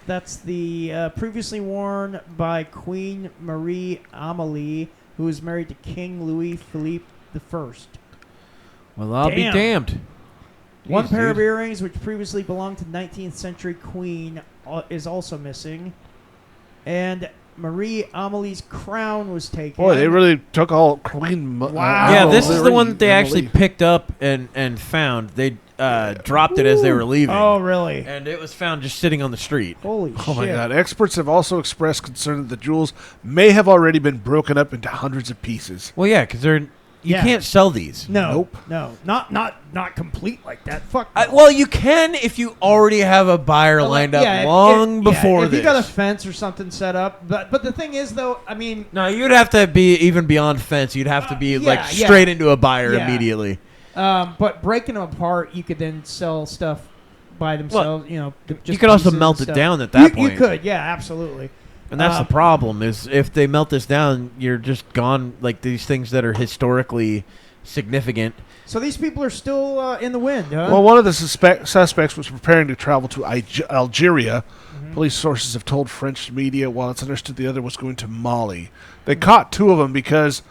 That's the previously worn by Queen Marie Amélie, who was married to King Louis Philippe I. Well, I'll be Damn. damned. One Jeez, pair of dude. earrings, which previously belonged to 19th century Queen, is also missing. And Marie Amélie's crown was taken. Boy, they really took all Queen. Wow. Yeah, this is the one that they Emily. actually picked up and found. They dropped it as they were leaving. Oh, really? And it was found just sitting on the street. Holy shit. Oh my God! Experts have also expressed concern that the jewels may have already been broken up into hundreds of pieces. Well, yeah, because you Yeah. can't sell these. No. Nope. No. Not complete like that. Fuck. No. Well, you can if you already have a buyer lined up long before if this. you got a fence or something set up, but the thing is though, I mean, No, you'd have to be even beyond fence. You'd have to be like yeah. straight into a buyer Yeah. immediately. but breaking them apart, you could then sell stuff by themselves. Just you could also pieces melt and it stuff. down at that You point. could, yeah, absolutely. And that's the problem is if they melt this down, you're just gone. Like these things that are historically significant. So these people are still in the wind, huh? Well, one of the suspects was preparing to travel to Algeria. Police sources have told French media, while it's understood the other was going to Mali. They caught 2 of them because,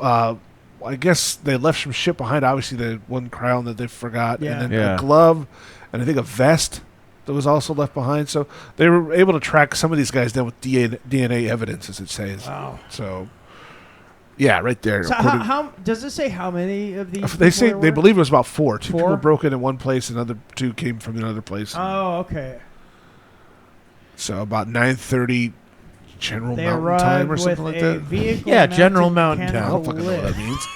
I guess they left some shit behind. Obviously, the one crown that they forgot, Yeah. and then Yeah. a glove, and I think a vest that was also left behind. So they were able to track some of these guys down with DNA evidence, as it says. Wow. So, yeah, right there. So According- how does it say how many of these? they people say there they were? believe it was about 4. 2 4? people broke in one place, and other 2 came from another place. Oh, okay. So about 9:30 General They Mountain arrived Time or with something like a that. vehicle. Yeah, mounted General Mountain I mechanical don't fucking know what that lift. means.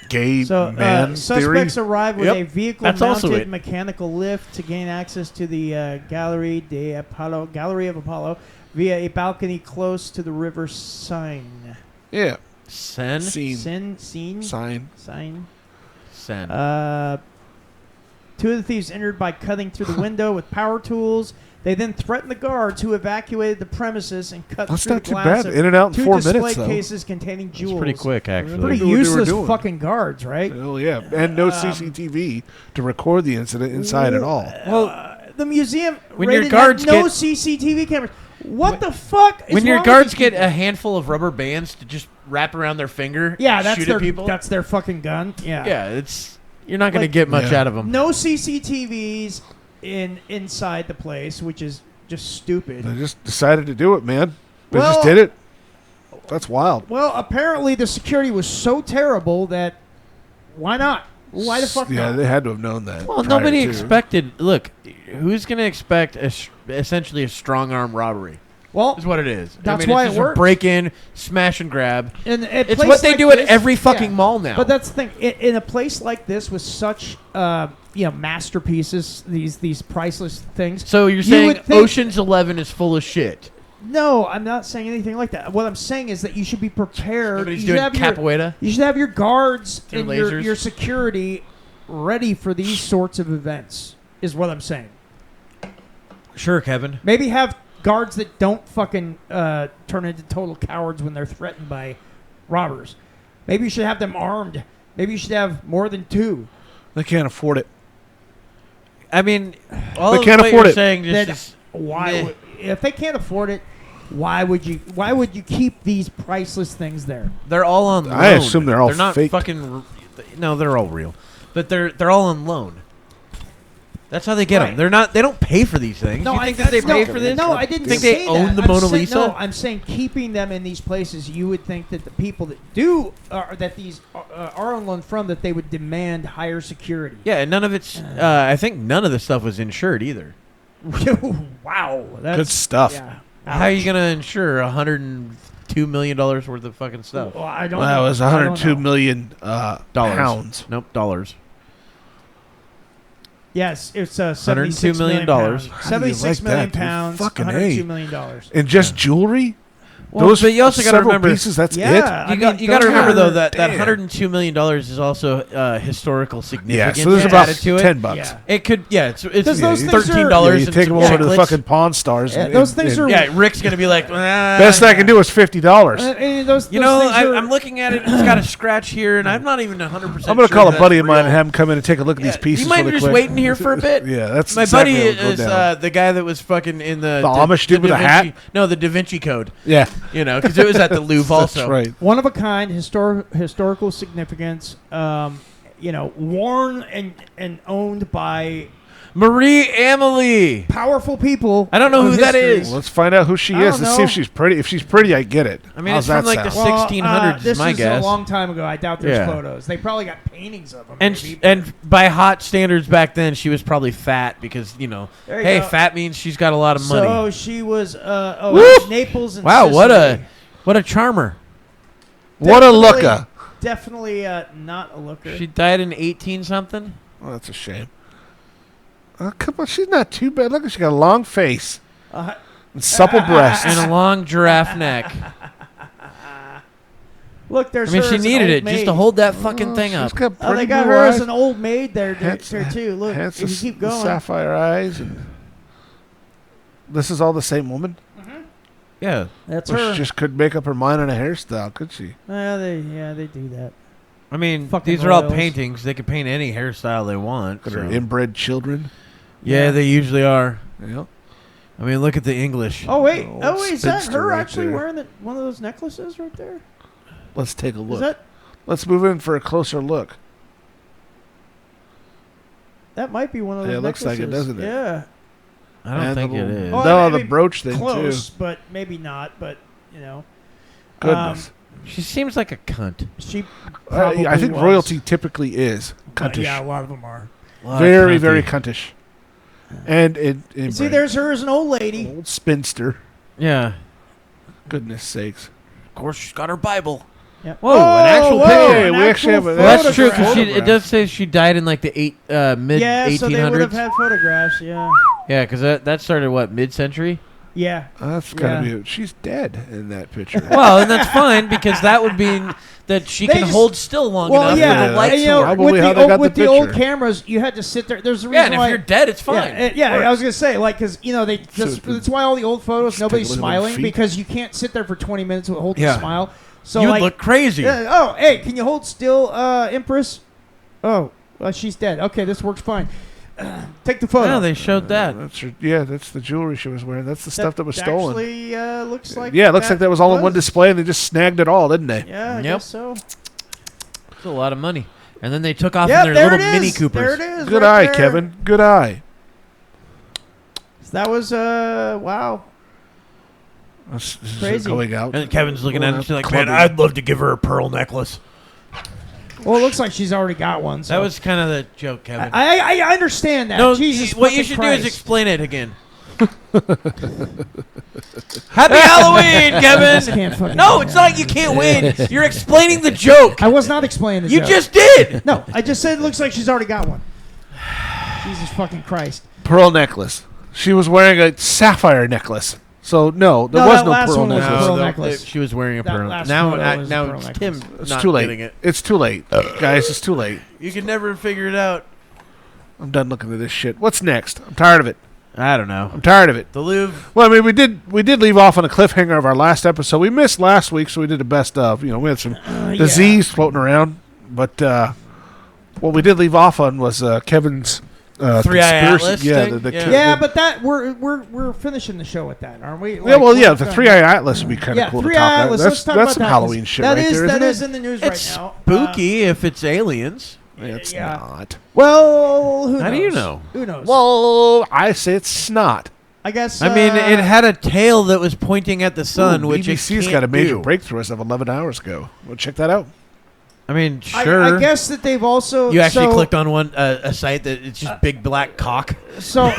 Gay So man theory. suspects arrived with Yep. a vehicle That's also mounted it. mechanical lift to gain access to the Gallery of Apollo via a balcony close to the river Seine. Yeah. Sen? Scene. Scene. Sign. Seine. Sen. 2 of the thieves entered by cutting through the window with power tools. They then threatened the guards who evacuated the premises and cut That's through not the too glass bad. of In and out in 2 4 display minutes, though. cases containing jewels. It's pretty quick, actually. Pretty They knew what they were useless doing. fucking guards, right? Oh, yeah. And no CCTV to record the incident inside at all. Well, The museum when your rated guards had no get- CCTV cameras. What the fuck? Is When your wrong with guards these get people? a handful of rubber bands to just wrap around their finger, yeah, that's shoot their at people. that's their fucking gun. Yeah, Yeah, you're not going to Like- get much Yeah. out of them. No CCTVs inside the place, which is just stupid. They just decided to do it, man. They Well- just did it. That's wild. Well, apparently the security was so terrible that why not? Why the fuck Yeah, not? they had to have known that. Well, prior nobody to. expected. Look, who's going to expect essentially a strong arm robbery? Well, Is what it is. That's I mean, why it's it just a works. break in, smash and grab. in a It's place what they like do at this- every fucking yeah. mall now. But that's the thing. In a place like this with such masterpieces, these priceless things. So you're You saying would think- Ocean's 11 is full of shit? No, I'm not saying anything like that. What I'm saying is that you should be prepared. Nobody's you doing should have capoeira. You should have your guards Their and lasers. your security ready for these sorts of events. Is what I'm saying. Sure, Kevin. Maybe have guards that don't fucking turn into total cowards when they're threatened by robbers. Maybe you should have them armed. Maybe you should have more than two. They can't afford it. I mean, all They of can't what afford you're it. saying just Then is why? meh. If they can't afford it, why would you? Why would you keep these priceless things there? They're all on loan. I assume they're all They're not fake. fucking. No, they're all real, but they're all on loan. That's how they get Right. them. They're not. They don't pay for these things. No, you think that they pay for this? No, I didn't think say they own that. the I'm Mona saying- Lisa. No, I'm saying keeping them in these places. You would think that the people that do that these are on loan from that they would demand higher security. Yeah, and none of it's. I think none of the stuff was insured either. Wow, that's Good stuff. Yeah. How are you gonna insure $102 million worth of fucking stuff? Well, I don't. Well, know. it was I don't 102 know. million Dollars. pounds. Nope, dollars. Yes, it's $102 $76 million. pounds. How do you 76 like million that, dude? pounds. Fucking $102 A. million. And just jewelry? Well, Those but you also gotta several remember- pieces, that's Yeah. it? You got to those remember are- though that damn. $102 million is also historical Yeah, significance so there's Yeah. about added to it. $10. Yeah. It could, it's Does those things $13. Yeah, you and take some them over to the chocolates. fucking Pawn Stars. Yeah, and- those things and- are- Yeah, Rick's gonna be like, Best I can do is $50. You know, I'm looking at it. It's got a scratch here, and I'm not even 100%. I'm going to sure call a that's buddy of mine real. and have him come in and take a look at these Yeah, pieces you mind really just quick. waiting here for a bit? Yeah, that's My exactly buddy what will go is down. the guy that was fucking in the Amish dude with a Da hat? Vinci- No, the Da Vinci Code. Yeah, You know, because it was at the Louvre also. that's right. One of a kind, historical significance. Worn and owned by Marie Amelie. powerful people. I don't know of who that history. is. Well, let's find out who she I is. don't Let's see know. if she's pretty. If she's pretty, I get it. I mean, How's it's from that like the sound? 1600s, This is my is guess. a long time ago. I doubt there's Yeah. photos. They probably got paintings of them. And maybe. and by hot standards back then, she was probably fat because There you hey, go. fat means she's got a lot of money. So she was Woo! Naples and Wow, Sicily. what a charmer. What a Definitely- looker. Definitely not a looker. She died in 18 something. Oh, that's a shame. Come on, she's not too bad. Look, she got a long face Uh, and supple breasts. And a long giraffe neck. look, there's I mean, her she as an needed old it just maid. to hold that fucking thing She's up. got Oh, they pretty got blue her eyes. as an old maid there, Handsome- too. Look, handsome if you keep going. sapphire eyes. And this is all the same woman. Yeah. That's Well, her. she just couldn't make up her mind on a hairstyle, could she? They do that. I mean, Fucking these are all royals. paintings. They can paint any hairstyle they want. Got so- her inbred children. Yeah, they usually are. Yeah. I mean, look at the English. Oh wait, Old is that spinster her right actually there. wearing one of those necklaces right there? Let's take a look. Is that Let's move in for a closer look. that might be one of those Yeah, it looks like it, necklaces. doesn't it? Yeah, I don't And think the it little- is. Oh, No, I the mean, brooch thing close, too. but maybe not. But you know, Goodness. She seems like a cunt. she. I think probably was. royalty typically is cuntish. Yeah, a lot of them are. Very, very cuntish. And in See, there's her as an old lady. old spinster. Yeah. Goodness sakes. Of course, she's got her Bible. Yep. Whoa, an actual picture. Hey, an we actually have actual a- Well, that's true because photograph. it does say she died in like the mid Yeah, 1800s. so they would have had photographs. Yeah, Yeah, because that started what, mid-century? yeah. That's gotta be. She's dead in that picture. Well, and that's fine because that would mean that she They can just- hold still long Well, enough yeah, for the lights and, to work. Probably with how the, they got with the the old picture. cameras, you had to sit there. There's a reason Yeah, and if why. you're dead, it's fine. I was gonna say, like, because they just So, that's why all the old photos just nobody's take a look at them smiling feet. because you can't sit there for 20 minutes with holding Yeah. a smile. So You would like, look crazy. oh, hey, can you hold still, Empress? Oh, she's dead. Okay, this works fine. Take the photo. No, they showed that. That's the jewelry she was wearing. That's the stuff that was stolen. Actually, looks like it looks like that was all in one display, and they just snagged it all, didn't they? Yeah, I Yep. guess so. It's a lot of money. And then they took off Yeah, in their there little it Mini is. Coopers. There it is. Good right eye, there. Kevin. Good eye. So that was wow. This is Crazy. going out. And Kevin's looking at it, she's like, Clubbing. man, I'd love to give her a pearl necklace. Well, it looks like she's already got one. So. That was kind of the joke, Kevin. I understand that. No, Jesus, what you fucking should Christ. do is explain it again. Happy Halloween, Just Kevin! can't fucking No, do it's that. not. You can't win. You're explaining the joke. I was not explaining the You joke. just did. No, I just said it looks like she's already got one. Jesus fucking Christ. Pearl necklace. She was wearing a sapphire necklace. So, no, there No, was that no last pearl one was necklace. pearl No, necklace. She was wearing a That pearl. last Now, photo was a now pearl Tim necklace. It's not too getting late. it. It's too late. Guys, it's too late. You can never figure it out. I'm done looking at this shit. What's next? I'm tired of it. I don't know. I'm tired of it. The Louvre. Well, I mean, we did leave off on a cliffhanger of our last episode. We missed last week, so we did the best of. You know, we had some disease floating around, but what we did leave off on was Kevin's Three-Eye conspiracy. Atlas Yeah, thing? Yeah, but that we're finishing the show with that, aren't we? yeah, well, yeah, we're the done. Three-Eye Atlas would be kind of Yeah, cool to Three-Eye talk about. Atlas. That's Let's talk about some that. Halloween shit That right is there, that isn't is it? in the news It's right now. spooky if it's aliens. It's yeah. not. Well, who knows? How do you know? Who knows? Well, I say it's snot. I guess. I mean, it had a tail that was pointing at the sun, Ooh, which it BBC's can't got a major do. breakthrough as of 11 hours ago. Well, check that out. I mean, sure. I guess that they've also. You actually so, clicked on one a site that it's just big black cock. So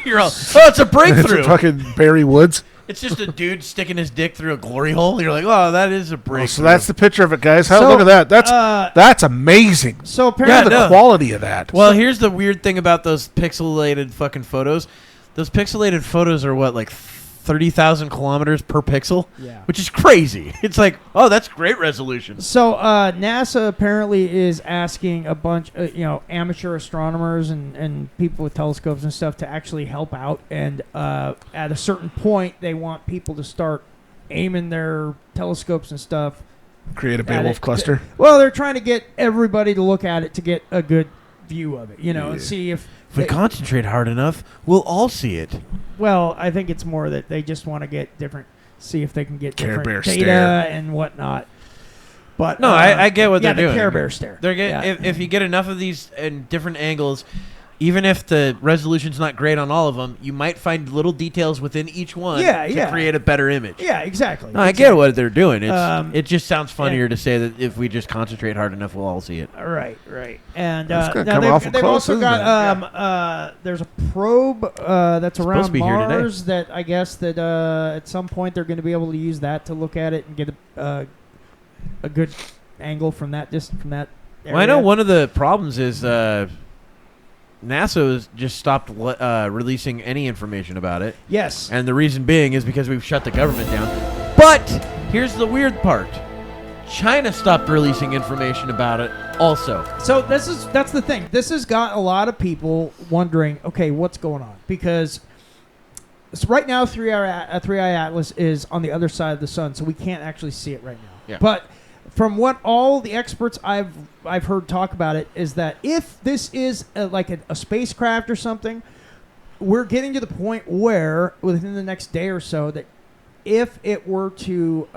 You're all, oh, it's a breakthrough. It's fucking Barry Woods. It's just a dude sticking his dick through a glory hole. You're like, oh, that is a Oh, breakthrough. so that's the picture of it, guys. So, Look at that. That's amazing. so Look apparently at the no. quality of that. Well, here's the weird thing about those pixelated fucking photos. Those pixelated photos are what, like 30,000 kilometers per pixel? Yeah. Which is crazy. It's like, oh, that's great resolution. So NASA apparently is asking a bunch, amateur astronomers and people with telescopes and stuff to actually help out. And at a certain point, they want people to start aiming their telescopes and stuff. Create a at Beowulf it. cluster. Well, they're trying to get everybody to look at it to get a good view of it, and Yeah. see if. If we concentrate hard enough, we'll all see it. Well, I think it's more that they just want to get different, see if they can get Care different Bear data stare. and whatnot. But No, I get what yeah, they're doing. the Care Bear stare. They're if you get enough of these in different angles, even if the resolution's not great on all of them, you might find little details within each one to create a better image. Yeah, exactly. No, I get what they're doing. It's, it just sounds funnier yeah. to say that if we just concentrate hard enough, we'll all see it. Right. And That's gonna now come awful they've close, also isn't got there's a probe that's supposed around to be here today. Mars that I guess that at some point they're going to be able to use that to look at it and get a good angle from that area. Well, I know one of the problems is NASA has just stopped releasing any information about it. Yes. And the reason being is because we've shut the government down. But here's the weird part. China stopped releasing information about it also. So that's the thing. This has got a lot of people wondering, okay, what's going on? Because right now, Three-Eye Atlas is on the other side of the sun, so we can't actually see it right now. Yeah. But from what all the experts I've heard talk about it is that if this is like a spacecraft or something, we're getting to the point where within the next day or so that if it were to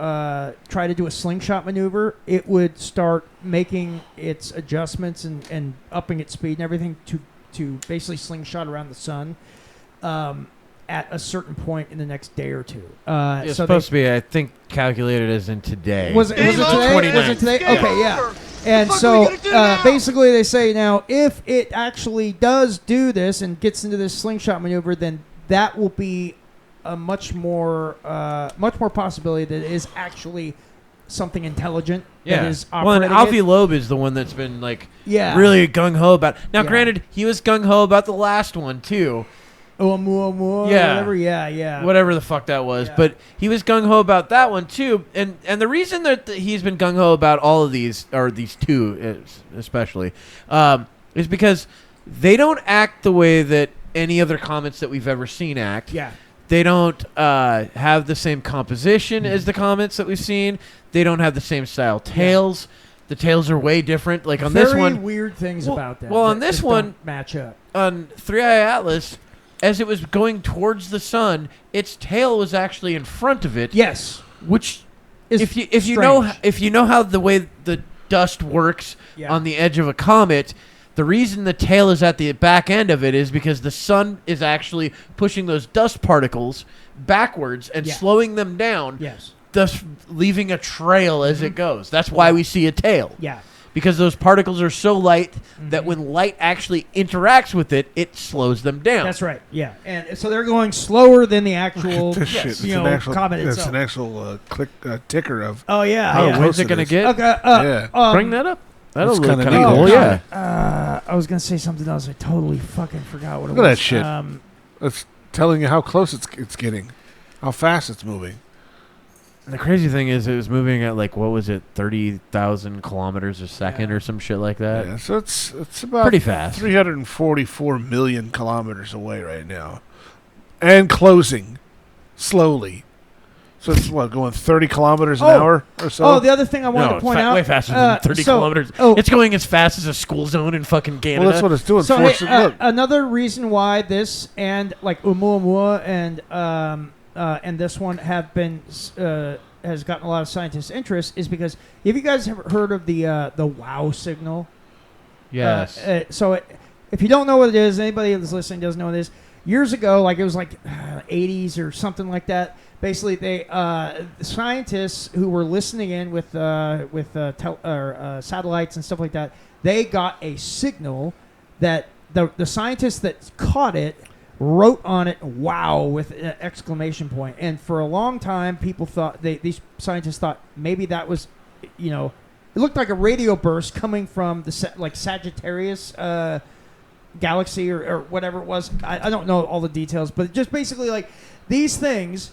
try to do a slingshot maneuver, it would start making its adjustments and upping its speed and everything to basically slingshot around the sun at a certain point in the next day or two. It's supposed to be, I think, calculated as in today. Was it today? 29th. Was it today? Okay, yeah. And so basically they say now if it actually does do this and gets into this slingshot maneuver, then that will be a much more possibility that it is actually something intelligent that is well, operating and Alfie it. Loeb is the one that's been like Yeah. really gung ho about. Now, Yeah. granted, he was gung ho about the last one too. Yeah. Whatever, yeah. Whatever the fuck that was, Yeah. but he was gung ho about that one too. And the reason that he's been gung ho about all of these, or these two especially, is because they don't act the way that any other comets that we've ever seen act. Yeah. They don't have the same composition as the comets that we've seen. They don't have the same style tails. the tails are way different. Like on Very this one, weird things about that. well, on that this just one- don't match up. on Three Eye Atlas, as it was going towards the sun, its tail was actually in front of it. Yes, Which, is if you know strange. how the way the dust works Yeah. on the edge of a comet, the reason the tail is at the back end of it is because the sun is actually pushing those dust particles backwards and Yeah. slowing them down, Yes. thus leaving a trail as it goes. That's why we see a tail. Yeah. Because those particles are so light that when light actually interacts with it, it slows them down. That's right. Yeah, and so they're going slower than the actual This shit. It's you an know, actual, comet it's itself. an actual ticker of Oh yeah. how yeah. close When's it going to is. get? Okay. Yeah. Bring that up. That'll That's look kinda kind of neat, cool. actually. Yeah. I was gonna say something else. I totally fucking forgot what it Look at was. that shit. It's telling you how close it's getting, how fast it's moving. The crazy thing is, it was moving at like, what was it, 30,000 kilometers a second or some shit like that. Yeah, so it's about Pretty fast. 344 million kilometers away right now, and closing slowly. So it's what, going 30 kilometers an hour or so. Oh, the other thing I wanted No, to point it's out. way faster than 30 so- kilometers. Oh, It's going as fast as a school zone in fucking Canada. well, that's what it's doing. so Forcing- hey, look, another reason why this and like Oumuamua and this one have been has gotten a lot of scientists' interest is because have you guys ever heard of the wow signal? Yes. If you don't know what it is, anybody that's listening doesn't know what it is. Years ago, like it was like 80s or something like that. Basically, they scientists who were listening in with satellites and stuff like that, they got a signal that the scientists that caught it wrote on it "wow" with an exclamation point. And for a long time, people thought these scientists thought maybe that was, you know, it looked like a radio burst coming from the Sagittarius galaxy or whatever it was. I don't know all the details, but just basically like these things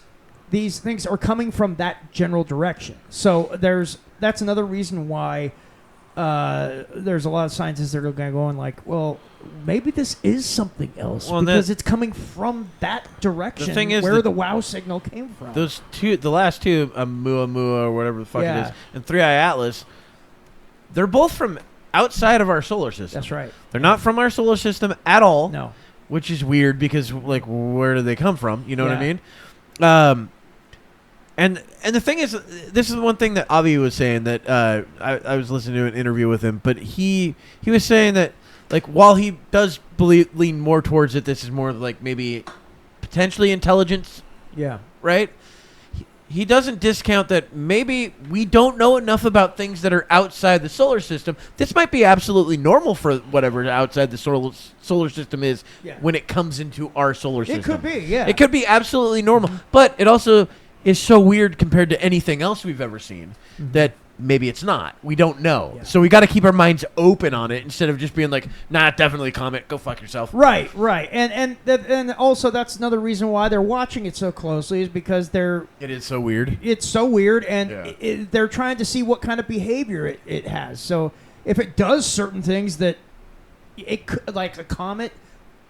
are coming from that general direction. So that's another reason why there's a lot of scientists that are going like, well, maybe this is something else because it's coming from that direction. The thing is where the wow signal came from. The last two, Oumuamua or whatever the fuck Yeah. it is, and Three Eye Atlas, they're both from outside of our solar system. That's right. They're not from our solar system at all. No. Which is weird because, like, where do they come from? You know what I Yeah. mean? And the thing is, this is one thing that Avi was saying that I was listening to an interview with him, but he was saying that, like, while he does lean more towards it, this is more like maybe potentially intelligence, Yeah. right? He doesn't discount that maybe we don't know enough about things that are outside the solar system. This might be absolutely normal for whatever outside the solar system is Yeah. when it comes into our solar system. It could be, yeah. It could be absolutely normal, but it also is so weird compared to anything else we've ever seen that maybe it's not. We don't know. Yeah. So we got to keep our minds open on it instead of just being like, nah, definitely a comet. Go fuck yourself. Right. And also that's another reason why they're watching it so closely is because It is so weird. it's so weird and Yeah. they're trying to see what kind of behavior it has. So if it does certain things that it could, like a comet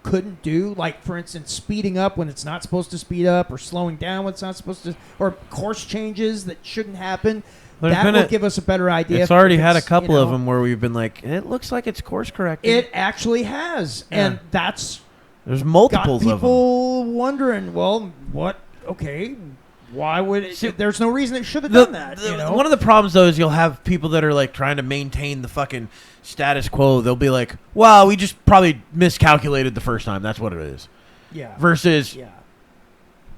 couldn't do, like for instance speeding up when it's not supposed to speed up or slowing down when it's not supposed to, or course changes that shouldn't happen, There's that been will give us a better idea. It's if already had a it's, couple you know, of them where we've been like, it looks like it's course correcting. It actually has, Yeah. and that's There's got multiples of them. people wondering, well, what? Okay, why would it? See, there's no reason it should have done that. You know? One of the problems though is you'll have people that are like trying to maintain the fucking status quo. They'll be like, "Well, we just probably miscalculated the first time. That's what it is." yeah. Versus, Yeah.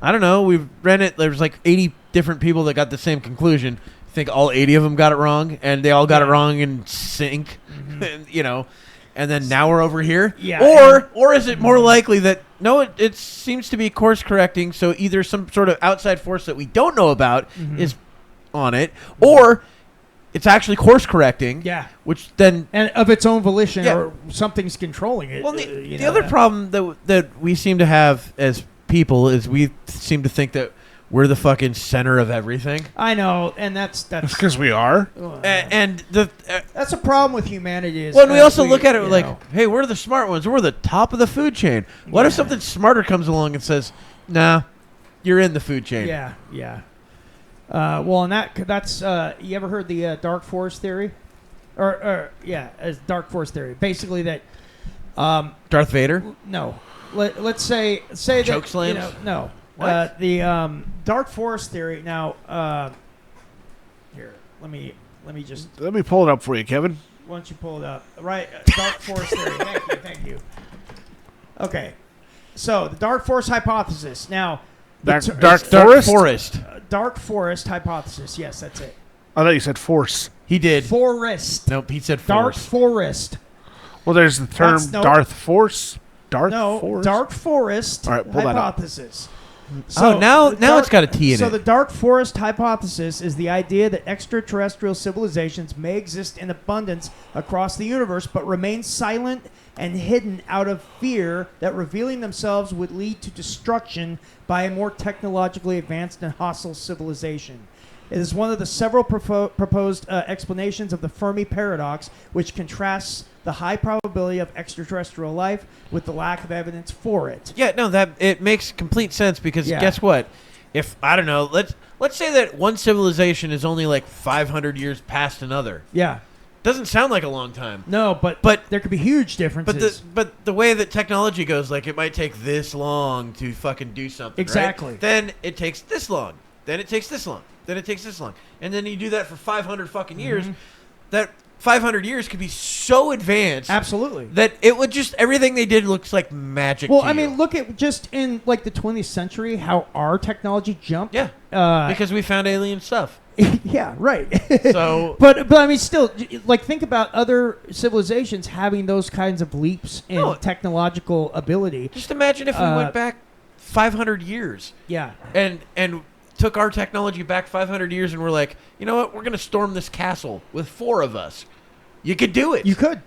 I don't know. We've ran it. There's like 80 different people that got the same conclusion. I think all 80 of them got it wrong, and they all got it wrong in sync. And, you know, and then now we're over here. Yeah, Or is it more likely that no? It seems to be course correcting. So either some sort of outside force that we don't know about is on it, or it's actually course correcting. Yeah. Which then And of its own volition, Yeah. or something's controlling it. well, you the know, other problem that we seem to have as people is we seem to think that we're the fucking center of everything. I know, and that's because we are. And the that's a problem with humanity. Is well, and we also look at it you like, know, hey, we're the smart ones. We're the top of the food chain. What if Yeah. something smarter comes along and says, nah, you're in the food chain? yeah. Well, and that's you ever heard the dark forest theory? as dark force theory. Basically that. Darth Vader? No. Let's say that. Choke slams? No. What? The dark force theory. Now, here, let me just. Let me pull it up for you, Kevin. Why don't you pull it up? Right, dark force theory. Thank you. Okay, so the dark force hypothesis. Now, Dark Dark Forest? Forest. dark forest hypothesis. Yes, that's it. I thought you said force. He did. Forest. Nope, he said Dark force. forest. Well, there's the term That's no- Darth Force. Darth No, Force? dark forest All right, pull that up. hypothesis. Now the dark- it's got a T in So it. the dark forest hypothesis is the idea that extraterrestrial civilizations may exist in abundance across the universe, but remain silent and hidden out of fear that revealing themselves would lead to destruction by a more technologically advanced and hostile civilization. It is one of the several proposed explanations of the Fermi paradox, which contrasts the high probability of extraterrestrial life with the lack of evidence for it. Yeah, no, that it makes complete sense because Yeah. guess what? If I don't know, let's say that one civilization is only like 500 years past another. Yeah. Doesn't sound like a long time. No, but there could be huge differences. But the way that technology goes, like it might take this long to fucking do something. Exactly. Right? Then it takes this long. Then it takes this long. Then it takes this long. And then you do that for 500 fucking years. That 500 years could be so advanced Absolutely. that it would just everything they did looks like magic. Well, to I you. mean, look at just in like the 20th century how our technology jumped. Yeah. Because we found alien stuff. Yeah, right. So but I mean, still, like think about other civilizations having those kinds of leaps in No. technological ability. just imagine if we went back 500 years Yeah. and took our technology back 500 years and we're like, you know what? We're going to storm this castle with 4 of us. You could do it. You could.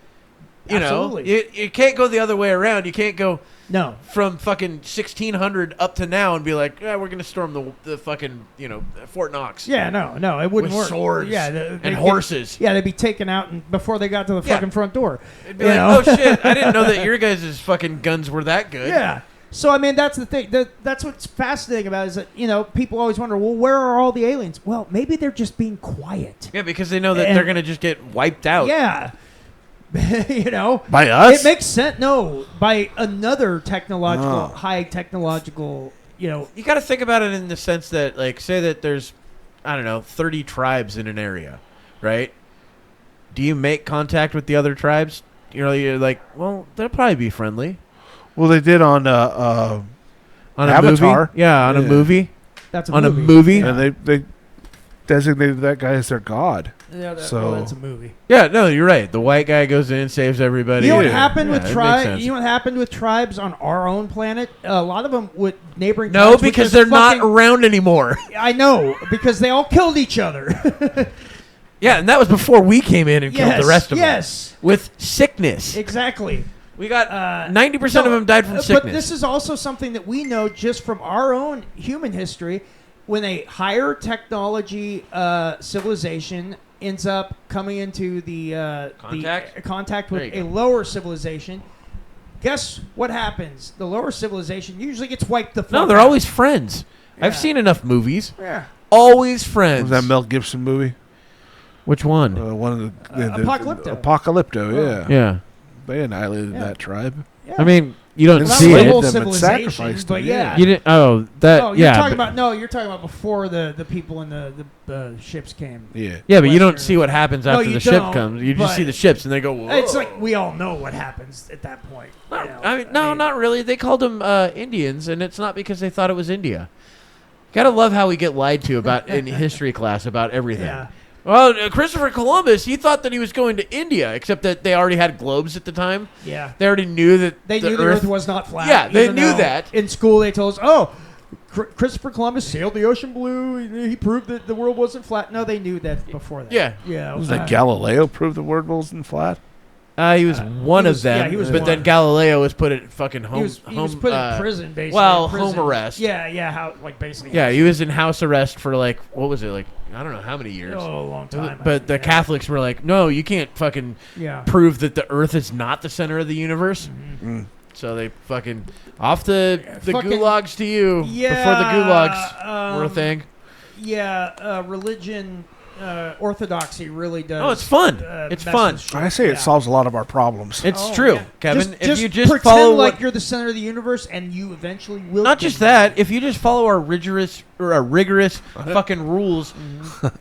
You Absolutely. know, you can't go the other way around. You can't go No. from fucking 1600 up to now and be like, yeah, we're going to storm the fucking, Fort Knox. Yeah, no, it wouldn't With work. swords yeah, and horses. Yeah, they'd be taken out before they got to the Yeah. fucking front door. It'd be You like, know? oh shit, I didn't know that your guys' fucking guns were that good. Yeah. So, I mean, that's the thing. That's what's fascinating about it is that, people always wonder, well, where are all the aliens? Well, maybe they're just being quiet. Yeah, because they know that And- they're going to just get wiped out. Yeah. By us? It makes sense. No, by another technological, high technological, You got to think about it in the sense that, like, say that there's, I don't know, 30 tribes in an area, right? Do you make contact with the other tribes? You're like, well, they'll probably be friendly. Well, they did on On Avatar. a movie? Yeah, on a Yeah. movie. that's a On movie. a movie? and they designated that guy as their god. Yeah, So- that's a movie. Yeah, no, you're right. The white guy goes in, saves everybody. You know what Yeah. happened Yeah, with it makes tribes? sense. You know what happened with tribes on our own planet? A lot of them with neighboring. No, tribes would because just they're not fucking- around anymore. I know because they all killed each other. Yeah, and that was before we came in and killed the rest of them. Yes, With sickness. exactly. We got 90% of them died from sickness. But this is also something that we know just from our own human history. When a higher technology civilization ends up coming into the contact There with you a go. lower civilization, guess what happens? The lower civilization usually gets wiped the fuck No, they're out. always friends. I've Yeah. seen enough movies. Yeah. Always friends. Was that Mel Gibson movie? Which one? One of the Apocalypto. Apocalypto, yeah. Yeah. They annihilated Yeah. that tribe. Yeah. I mean, you don't And Well, see that was it. the whole them and civilization, sacrificed but them, yeah. You didn't. Oh, that. Oh, you're yeah. talking but- about you're talking about before the people in the ships came. Yeah. Yeah, but you don't Western- see what happens No, after you the ship don't, comes. You but- just see the ships, and they go. Whoa. It's like we all know what happens at that point. you know? I mean, no, not really. They called them Indians, and it's not because they thought it was India. Gotta love how we get lied to about in history class about everything. Yeah. Well, Christopher Columbus, he thought that he was going to India, except that they already had globes at the time. Yeah. They already knew that They knew the Earth was not flat. Yeah, they even knew though that. In school, they told us, "Oh, Christopher Columbus sailed the ocean blue. He proved that the world wasn't flat." No, they knew that before that. Yeah. Yeah. Was that Galileo proved the world wasn't flat? He was one he of was- them, yeah, he was but then one. Galileo was put at fucking home. He was put in prison, basically. Well, in prison. home arrest. Yeah, how basically. Yeah, he was in house arrest for like what was it like? I don't know how many years. Oh, a long time. But the Yeah. Catholics were like, no, you can't fucking Yeah. prove that the Earth is not the center of the universe. Mm-hmm. So they fucking off the Fucking- gulags to you Yeah, before the gulags were a thing. Yeah, religion orthodoxy really does. Oh, it's fun. It's mess fun. with shit. I say it Yeah. solves a lot of our problems. It's true, yeah. Kevin. If you just just pretend follow like what, you're the center of the universe, and you eventually will. not get just there. that, if you just follow our rigorous fucking rules,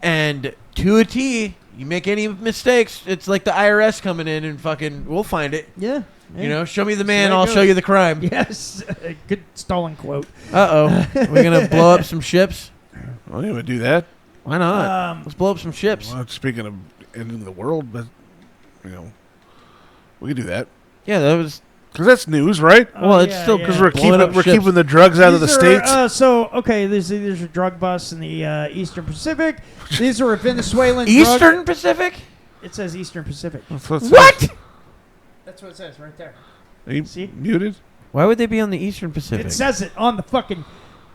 and to a T, you make any mistakes, it's like the IRS coming in and fucking, we'll find it. Yeah. You know, show me the man, way it I'll goes. show you the crime. Yes. Good stalling quote. We're gonna blow up some ships. I don't even do that. Why not? Let's blow up some ships. Well, speaking of ending the world, but we can do that Yeah, that was. because that's news, right? Well, it's yeah, still yeah. Because we're blowing up ships. keeping the drugs out of the These states. are, there's a drug bust in the Eastern Pacific. These are Venezuelan Eastern Pacific. It says Eastern Pacific. That's what it What? says. That's what it says right there. Are you See? muted? Why would they be on the Eastern Pacific? It says it on the fucking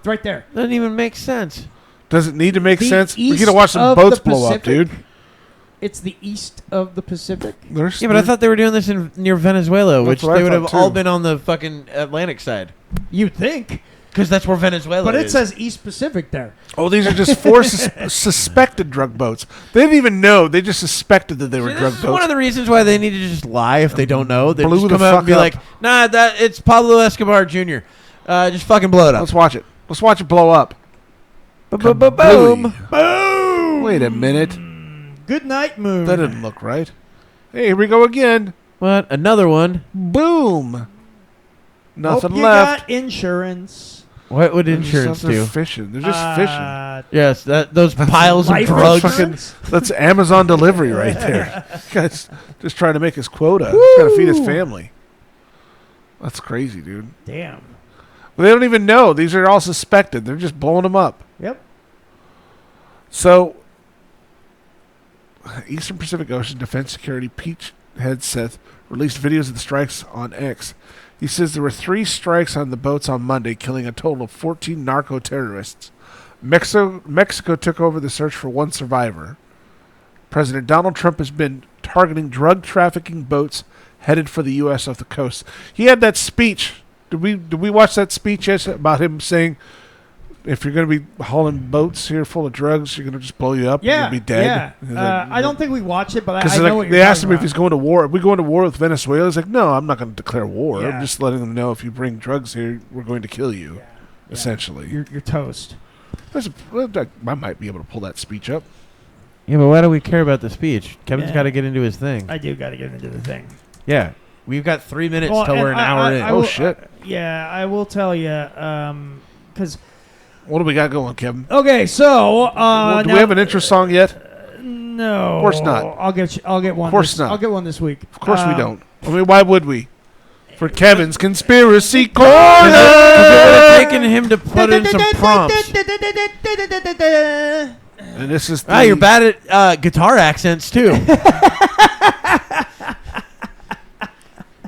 right there. Doesn't even make sense. Does it need to make The sense? We're east gonna watch some of boats the blow up, Pacific? dude. It's the east of the Pacific. There's, Yeah, but I thought they were doing this near Venezuela, That's which what I they would have thought, all too. been on the fucking Atlantic side. You'd think, Because that's where Venezuela but is. it says East Pacific there. Oh, these are just four suspected drug boats. They didn't even know. They just suspected that they were See, drug this is boats. one of the reasons why they need to just lie if they don't know. They Blew just the come out fuck and be up. like, nah, it's Pablo Escobar Jr. Just fucking blow it up. Let's watch it. Let's watch it blow up. Boom. Boom. Wait a minute. Good night, moon. That didn't look right. Hey, here we go again. What? Another one? Boom. Nothing Hope you left. got insurance. What would They're just insurance out there do? Fishing. They're just fishing. Yes, those piles of Life drugs. insurance? That's Amazon delivery right there. Guy's just trying to make his quota. He's got to feed his family. That's crazy, dude. Damn. But they don't even know. These are all suspected. They're just blowing them up. Yep. So, Eastern Pacific Ocean Defense Security Pete Hegseth released videos of the strikes on X. He says there were 3 strikes on the boats on Monday, killing a total of 14 narco-terrorists. Mexico took over the search for one survivor. President Donald Trump has been targeting drug trafficking boats headed for the U.S. off the coast. He had that speech. Did we watch that speech yes, about him saying, if you're going to be hauling boats here full of drugs, you're going to just blow you up. Yeah. You're going to be dead. Yeah. And he's like, I don't think we watch it, but I because know what you're they asked him talking if he's about. going to war. Are we going to war with Venezuela? He's like, no, I'm not going to declare war. Yeah. I'm just letting them know if you bring drugs here, we're going to kill you, Yeah. essentially. You're toast. I might be able to pull that speech up. Yeah, but why do we care about the speech? Kevin's Yeah. got to get into his thing. I do got to get into the thing. Yeah. We've got 3 minutes Well, till and we're an hour in. I Oh, will- shit. Yeah, I will tell you, because What do we got going, Kevin? okay, so Do we have an intro song yet? No, Of course not. I'll get one. Of course not. I'll get one this week. Of course we don't. I mean, why would we? For Kevin's Conspiracy Corner! It would have taken him to put in some prompts. And this is the, You're bad at guitar accents, too.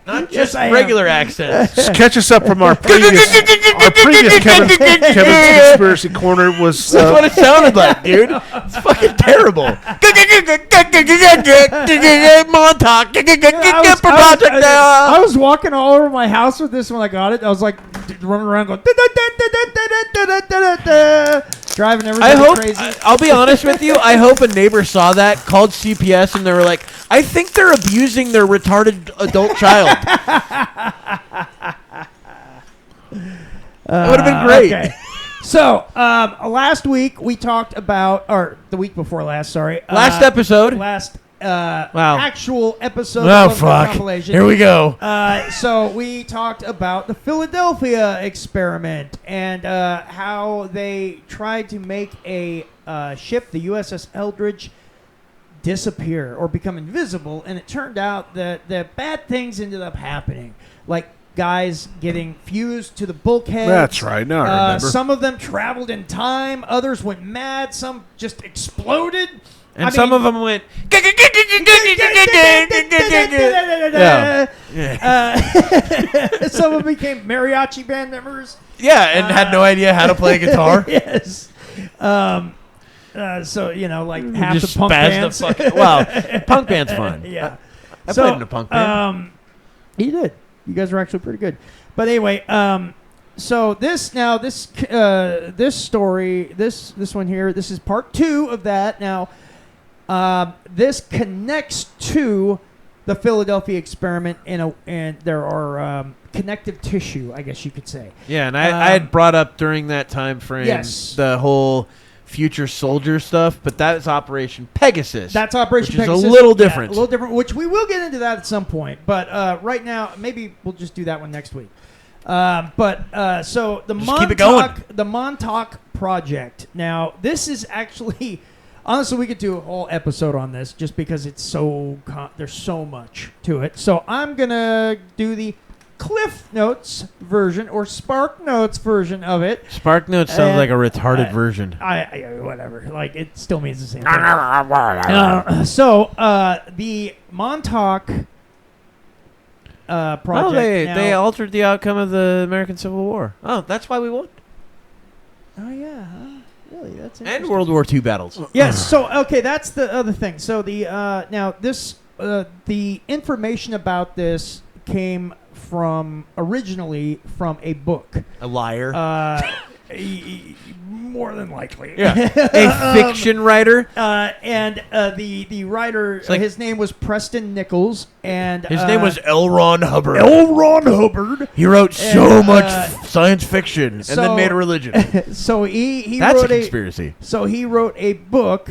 Not just I am. regular accents. Just catch us up from our previous Kevin's Conspiracy Corner was That's what it sounded like, dude. It's fucking terrible. Montauk Project. I was walking all over my house with this when I got it. I was like running around going driving everybody crazy. I'll be honest with you. I hope a neighbor saw that, called CPS, and they were like, I think they're abusing their retarded adult child. That would have been great. Okay. So, last week we talked about, or the week before last, sorry. Last episode. Last Wow. actual episode Oh, of the fuck. compilation. Here we go. So we talked about the Philadelphia experiment and how they tried to make a ship, the USS Eldridge, disappear or become invisible, and it turned out that bad things ended up happening, like guys getting fused to the bulkhead. That's right. Now I remember. Some of them traveled in time. Others went mad. Some just exploded. And some of them went. Some of them became mariachi band members. Yeah, and had no idea how to play guitar. Yes. So like half Just the punk spazzed bands. the fuck. Wow, punk band's fun. Yeah. I played in a punk band. You did. You guys were actually pretty good. But anyway, so this story, this one here, this is part 2 of that. Now, This connects to the Philadelphia experiment, and there are connective tissue, I guess you could say. Yeah, and I had brought up during that time frame the whole future soldier stuff, but that is Operation Pegasus. That's Operation which Pegasus. is a little different. Yeah, a little different, which we will get into that at some point. But right now, maybe we'll just do that one next week. So the keep it going. Montauk Project. Now, this is actually, honestly, we could do a whole episode on this just because it's so there's so much to it. So I'm gonna do the Cliff Notes version or Spark Notes version of it. Spark Notes sounds like a retarded version. I whatever. Like, it still means the same thing. The Montauk Project. Oh, they altered the outcome of the American Civil War. Oh, that's why we won. Oh, yeah. Huh? Really? That's interesting. And World War II battles. Yes. So, okay, that's the other thing. So, the information about this came originally from a book. A liar. More than likely. Yeah. A fiction writer. The writer, his name was Preston Nichols, and his name was L. Ron Hubbard. He wrote so much science fiction and then made a religion. So he That's wrote a conspiracy. So he wrote a book,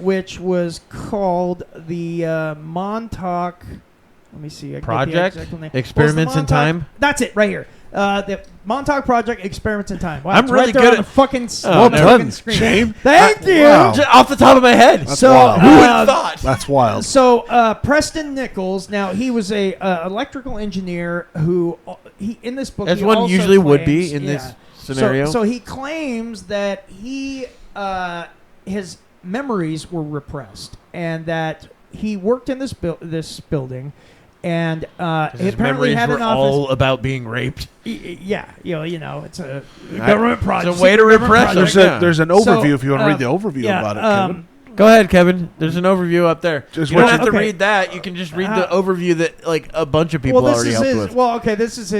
which was called the Montauk. Let me see. Project? Experiments in Time? That's it, right here. The Montauk Project, Experiments in Time. Wow, I'm really right there good on at the fucking, fucking screen. Shame. Thank you. Wow. Just off the top of my head. That's So, wild. Who would have thought? That's wild. So Preston Nichols, now he was a electrical engineer who in this book. As he one also usually would be claims- in this scenario. So he claims that his memories were repressed, and that he worked in this building, and he His apparently memories had were an office. all about being raped. Yeah, it's a government project. It's a way to repress There's, them. there's an So, overview if you want to read the overview about it, Kevin. Go ahead, Kevin. There's an overview up there. Just you don't what have you- to okay. read that. You can just read the overview that like a bunch of people Well, this already is helped his. with. Well, okay, this is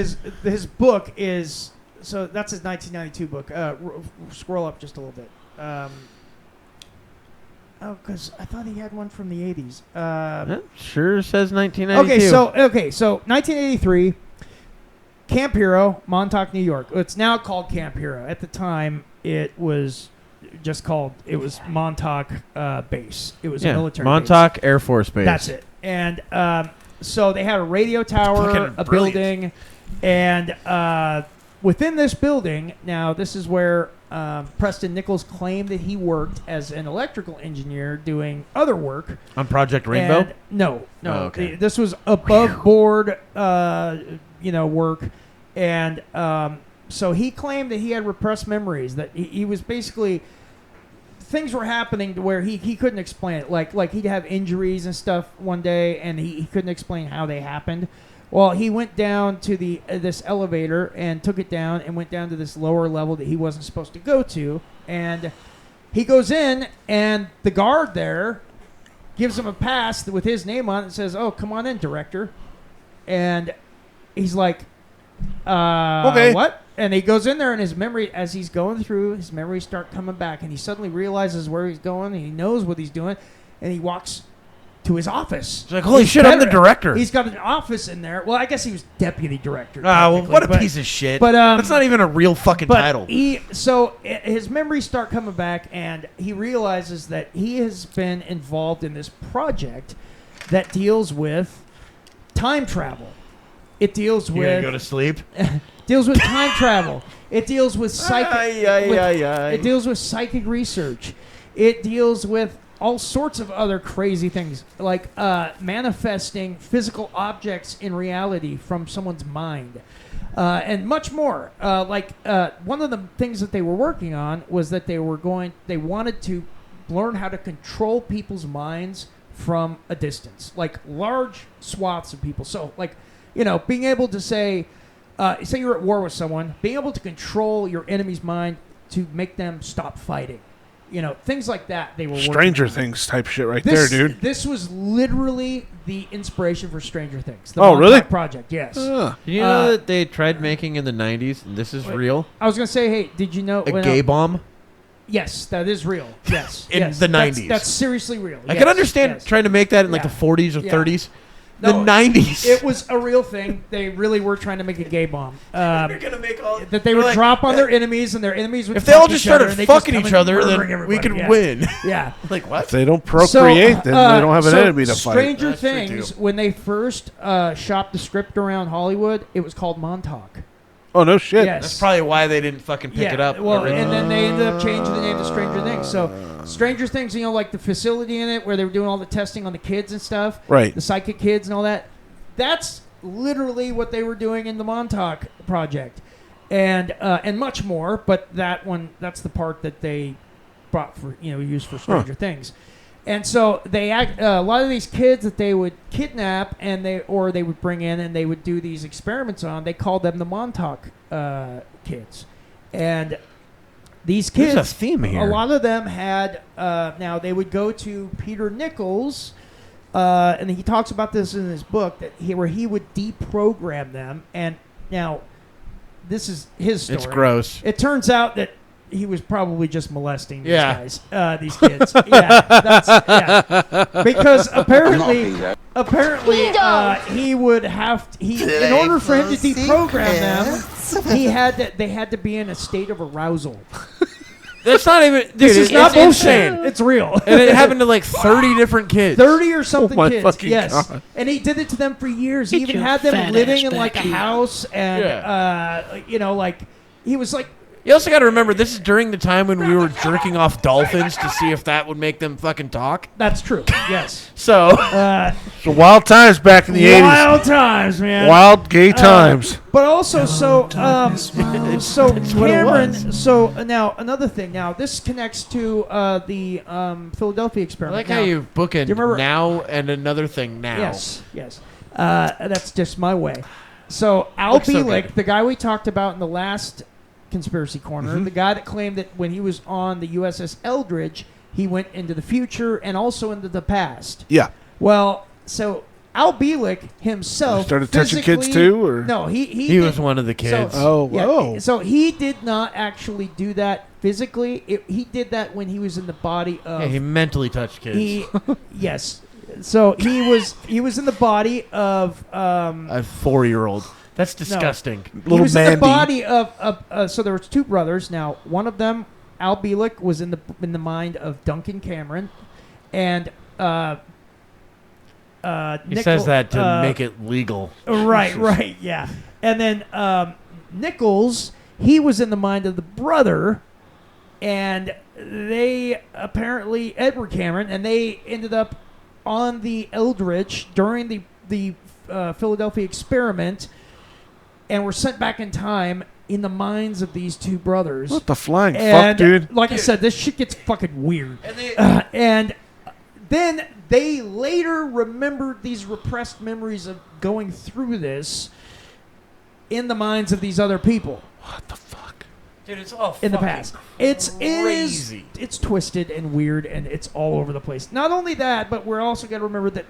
his book is. So that's his 1992 book. Scroll up just a little bit. Because I thought he had one from the 80s. That sure says 1992. So 1983, Camp Hero, Montauk, New York. It's now called Camp Hero. At the time, it was just called. It was Montauk Base. It was a military Montauk base. Air Force Base. That's it. And so they had a radio tower, Fucking a brilliant. building, and within this building, now this is where Preston Nichols claimed that he worked as an electrical engineer doing other work. On Project Rainbow. And no. Oh, okay. This was above board, work, and so he claimed that he had repressed memories. That he was basically things were happening to where he couldn't explain it. Like he'd have injuries and stuff one day, and he couldn't explain how they happened. Well, he went down to this elevator and took it down and went down to this lower level that he wasn't supposed to go to. And he goes in, and the guard there gives him a pass with his name on it and says, "Oh, come on in, director." And he's like, Okay. What? And he goes in there, and his memory, as he's going through, his memories start coming back. And he suddenly realizes where he's going, and he knows what he's doing. And he walks to his office. It's like, holy shit, I'm the director. He's got an office in there. Well, I guess he was deputy director. Well, what a but- piece of shit. but, That's not even a real fucking But title. his memories start coming back, and he realizes that he has been involved in this project that deals with time travel. It deals You're gonna with go to sleep? deals with time travel. It deals with Ay. It deals with psychic research. It deals with all sorts of other crazy things, like manifesting physical objects in reality from someone's mind, and much more. One of the things that they were working on was that they wanted to learn how to control people's minds from a distance, like large swaths of people. So, being able to say you're at war with someone, being able to control your enemy's mind to make them stop fighting. Things like that they were Stranger working on. Things type shit right there, dude. This was literally the inspiration for Stranger Things. The Oh, Montauk really? Project, yes. Ah. Did you know that they tried making in the 90s, and this is real, I was going to say, hey, did you know... a gay bomb? Yes, that is real. Yes. In yes. the 90s. That's seriously real. I Yes, can understand yes. trying to make that in like Yeah. the 40s or Yeah. 30s. No, the 90s. It was a real thing. They really were trying to make a gay bomb. They're gonna make all That they would like, drop on their enemies, and their enemies would. If they all fuck just each other, started and they fucking come each in other, murdering then we everybody. could Yeah. win. Yeah. Like what? If they don't procreate, then they don't have an so enemy to fight. Stranger That's true, Things, too. when they first shopped the script around Hollywood, it was called Montauk. Oh, no shit. Yes. That's probably why they didn't fucking pick it up. Well, originally. and then they ended up changing the name to Stranger Things. So Stranger Things, you know, like the facility in it where they were doing all the testing on the kids and stuff. Right. The psychic kids and all that. That's literally what they were doing in the Montauk Project. And much more, but that's the part that they brought for, used for Stranger Things. And so they a lot of these kids that they would kidnap and they would bring in and they would do these experiments on, they called them the Montauk kids. And these kids, There's a theme here. a lot of them had now they would go to Peter Nichols, and he talks about this in his book where he would deprogram them. And now this is his story. It's gross. It turns out that he was probably just molesting these Yeah. guys, these kids. Because apparently, he would have in order for him to deprogram them, they had to be in a state of arousal. That's not even. Dude, This is not it's bullshit. insane. It's real. And it happened to like 30 different kids. 30 or something my kids. fucking Yes. God. And he did it to them for years. He Get even your had them fat living ass in like a back here. house and like he was like You also got to remember, this is during the time when we were jerking off dolphins to see if that would make them fucking talk. that's true. Yes. So, So wild times back in the 80s. Wild times, man. Wild gay times. But also, so what it Cameron. was. So now another thing. Now this connects to the Philadelphia I experiment. like Now, how you bookend do you remember- now and another thing now. Yes, yes. That's just my way. So Al Looks so Bielek, good. the guy we talked about in the last Conspiracy Corner, the guy that claimed that when he was on the USS Eldridge, he went into the future and also into the past. Yeah. Well, so Al Bielek himself Started touching kids physically- too, or? No, he He was did- one of the kids. Oh, whoa. So he did not actually do that physically. He did that when he was in the body of. Yeah, he mentally touched kids. Yes. So he was in the body of. A 4-year-old. That's disgusting. He Little was in Mandy. the body of. So there was two brothers. Now one of them, Al Bielek, was in the mind of Duncan Cameron, and. He says that to make it legal. Right, yeah. And then Nichols, he was in the mind of the brother, and they apparently, Edward Cameron, and they ended up on the Eldridge during the Philadelphia experiment, and were sent back in time in the minds of these two brothers. What the flying fuck, And dude? like I said, this shit gets fucking weird. And then they later remembered these repressed memories of going through this in the minds of these other people What the fuck? Dude, it's all in the past. It's crazy. it's twisted and weird and it's all over the place. Not only that, but we're also got to remember that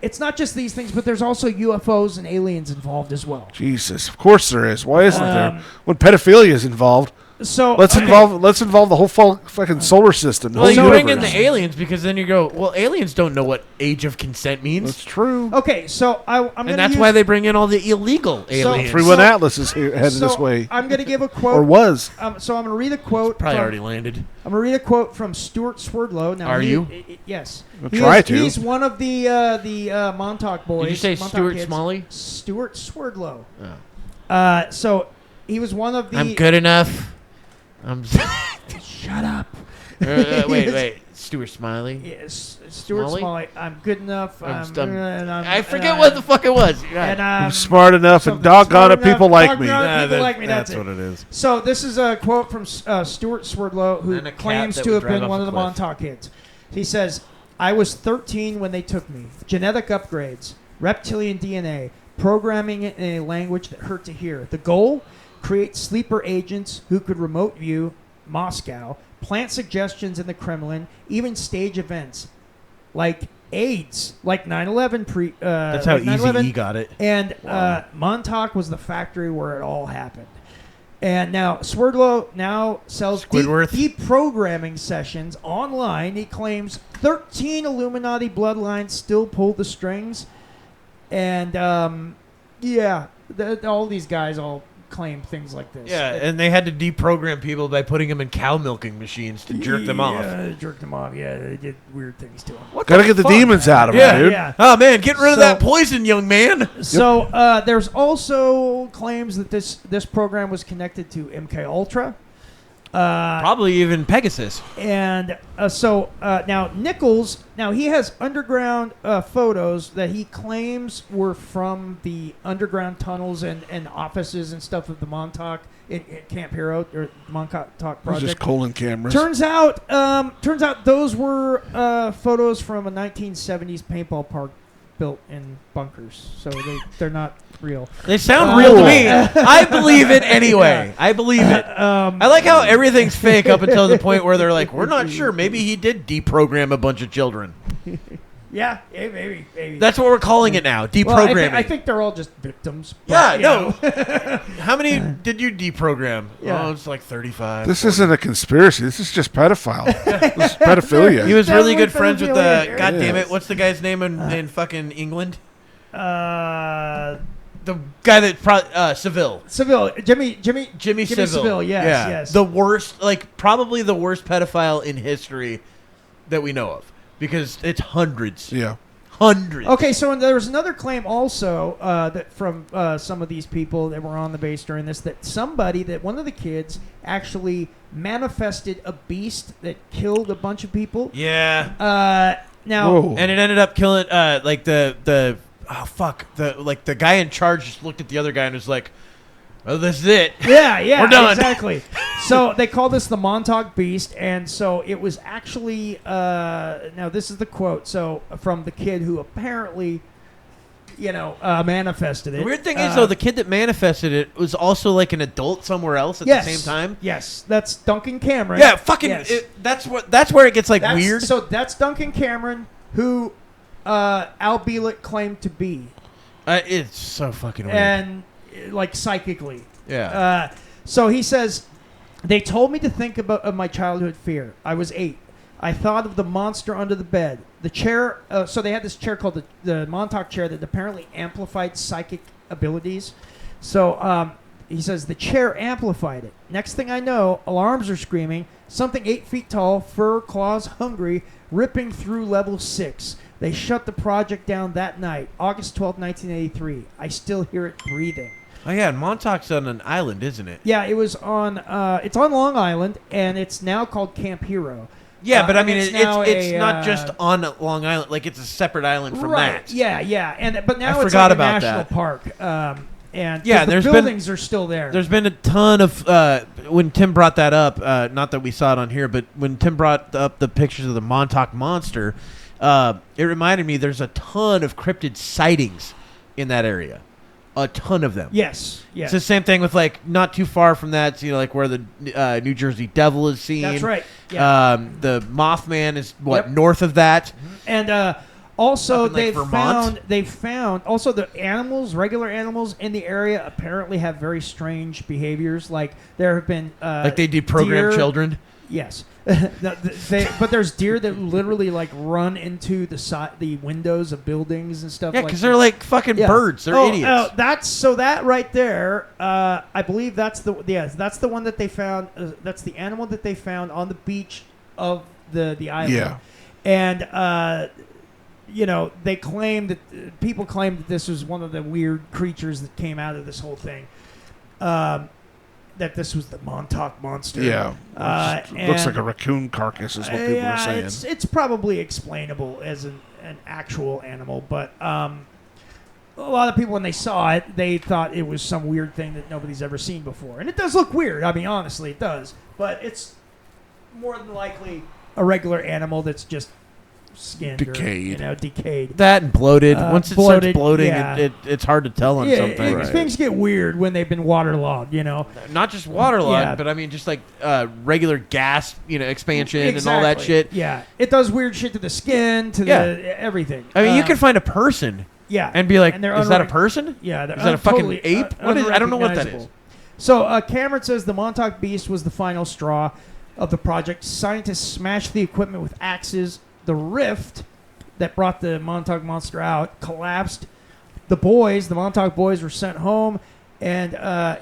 it's not just these things, but there's also UFOs and aliens involved as well. Jesus. Of course there is. Why isn't there? When pedophilia is involved, So let's involve the whole fucking solar system. The Well, whole you bring in universe. the aliens because then you go, well, aliens don't know what age of consent means. That's true. Okay, so I'm going to And that's why they bring in all the illegal aliens. 3-1 Atlas is headed this way. I'm going to give a quote. Or was. So I'm going to read a quote. Probably from- already landed. I'm going to read a quote from Stuart Swerdlow. Now, Are you? Yes. I'll try to. He's one of the Montauk boys. Did you say Montauk Stuart kids. Smalley? Stuart Swerdlow. Oh. So he was one of the. I'm good enough. I'm. Shut up. Wait. Stuart Smiley. Yes, Stuart Smalley? Smalley. I'm good enough. I forget what the fuck it was. And I'm smart enough and something doggone it, smart enough, people like me. doggone it, people like me. That's That's what it. it is. So this is a quote from Stuart Swerdlow, who And a cat claims that to would have drive been off one a of the cliff. Montauk kids. He says, "I was 13 when they took me. Genetic upgrades, reptilian DNA, programming it in a language that hurt to hear. The goal: create sleeper agents who could remote view Moscow, plant suggestions in the Kremlin, even stage events like AIDS, like 9/11 That's how like 9/11. Easy E got it. And Montauk was the factory where it all happened. And now Swerdlow now sells Squidward. deprogramming sessions online. He claims 13 Illuminati bloodlines still pull the strings. And, all these guys all claim things like this. Yeah, and they had to deprogram people by putting them in cow milking machines to jerk them off. Yeah, jerk them off. Yeah, they did weird things to them. Gotta get the demons out of Yeah. him, dude. Yeah. Oh, man, get rid of that poison, young man. So there's also claims that this program was connected to MK Ultra. Probably even Pegasus. And now Nichols, he has underground photos that he claims were from the underground tunnels and offices and stuff of the Montauk at Camp Hero or Montauk It's Project. just colon cameras. Turns out those were photos from a 1970s paintball park built in bunkers, so they're not real. They sound real to me. I believe it anyway. I believe it. I like how everything's fake up until the point where they're like, we're not sure. Maybe he did deprogram a bunch of children. Yeah, maybe. That's what we're calling it now, deprogramming. Well, I think they're all just victims. Yeah, but, no. How many did you deprogram? Yeah. Oh, it's like 35. This isn't a conspiracy. This is just pedophile. This is pedophilia. He was really good Definitely friends with pedophilia. the. God damn Yeah. it! What's the guy's name in fucking England? Uh, The guy that Seville. Seville, Jimmy Seville. Yes. The worst, probably the worst pedophile in history that we know of, because it's hundreds. Yeah. Hundreds. Okay, so there was another claim also that from some of these people that were on the base during this, that one of the kids actually manifested a beast that killed a bunch of people. Yeah. Now, Whoa. And it ended up killing the guy in charge just looked at the other guy and was like, "Oh, this is it." yeah, We're done. exactly. So they call this the Montauk Beast, and so it was actually now this is the quote. So from the kid who apparently, manifested it. The weird thing is, though, the kid that manifested it was also like an adult somewhere else at the same time. Yes, that's Duncan Cameron. Yeah, fucking. Yes. That's where it gets That's- weird. So that's Duncan Cameron, who Al Bielek claimed to be, It's so fucking weird. and psychically. Yeah. So he says, they told me to think of my childhood fear. I was 8. I thought of the monster under the bed. The chair, so they had this chair called the Montauk chair that apparently amplified psychic abilities. So he says the chair amplified it. Next thing I know, alarms are screaming. Something 8 feet tall, fur, claws, hungry, ripping through level 6. They shut the project down that night, August 12, 1983. I still hear it breathing. Oh yeah, and Montauk's on an island, isn't it? Yeah, it was on. It's on Long Island, and it's now called Camp Hero. Yeah, but I and mean, it's it's now not just on Long Island. Like, it's a separate island from Right. that. Yeah, but now I it's forgot like a about national that. park. And Yeah, the there's been- buildings are still there. There's been a ton of when Tim brought that up. Not that we saw it on here, but when Tim brought up the pictures of the Montauk Monster, it reminded me there's a ton of cryptid sightings in that area. A ton of them. Yes. It's the same thing with not too far from that. Where the New Jersey Devil is seen. That's right. Yeah. The Mothman is Yep. north of that. And also Up in, Vermont? they've found also the animals, regular animals in the area apparently have very strange behaviors. Like there have been They deprogram deer- children. Yes. But there's deer that literally run into the windows of buildings and stuff. Yeah, because they're like fucking Yeah. birds. They're idiots. That right there. I believe that's the one that they found. That's the animal that they found on the beach of the island. Yeah. And they claim that people claim that this was one of the weird creatures that came out of this whole thing. That this was the Montauk Monster. Yeah. Looks and- like a raccoon carcass is what people are saying. it's probably explainable as an actual animal, but a lot of people when they saw it, they thought it was some weird thing that nobody's ever seen before, and it does look weird. I mean, honestly, it does, but it's more than likely a regular animal that's just skinned Decayed. or, decayed. That and bloated. Once it bloated, starts bloating, yeah. it's hard to tell on something. Right. Things get weird when they've been waterlogged. Not just waterlogged, Yeah. but I mean just regular gas, expansion and all that Exactly. shit. Yeah, it does weird shit to the skin, to the everything. I mean, you can find a person yeah, and be like, and they're is that a person? Yeah, they're Is that a fucking totally, ape? What is? I don't know what that is. unrecognizable. So Cameron says the Montauk Beast was the final straw of the project. Scientists smashed the equipment with axes. The rift that brought the Montauk Monster out collapsed. The Montauk boys, were sent home. And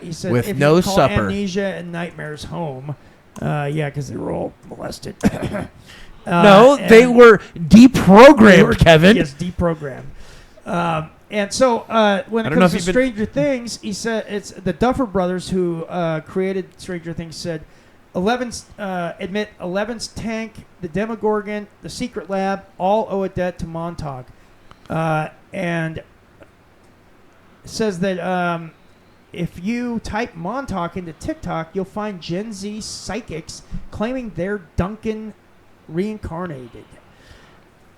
he said, with if no you call supper. amnesia and nightmares home. Yeah, because they were all molested. No, they were deprogrammed, Kevin. Yes, deprogrammed. And so when it don't know comes to if you've Stranger Things, he said it's the Duffer Brothers who created Stranger Things said admit Eleven's tank, the Demogorgon, the Secret Lab all owe a debt to Montauk. And says that if you type Montauk into TikTok, you'll find Gen Z psychics claiming they're Duncan reincarnated.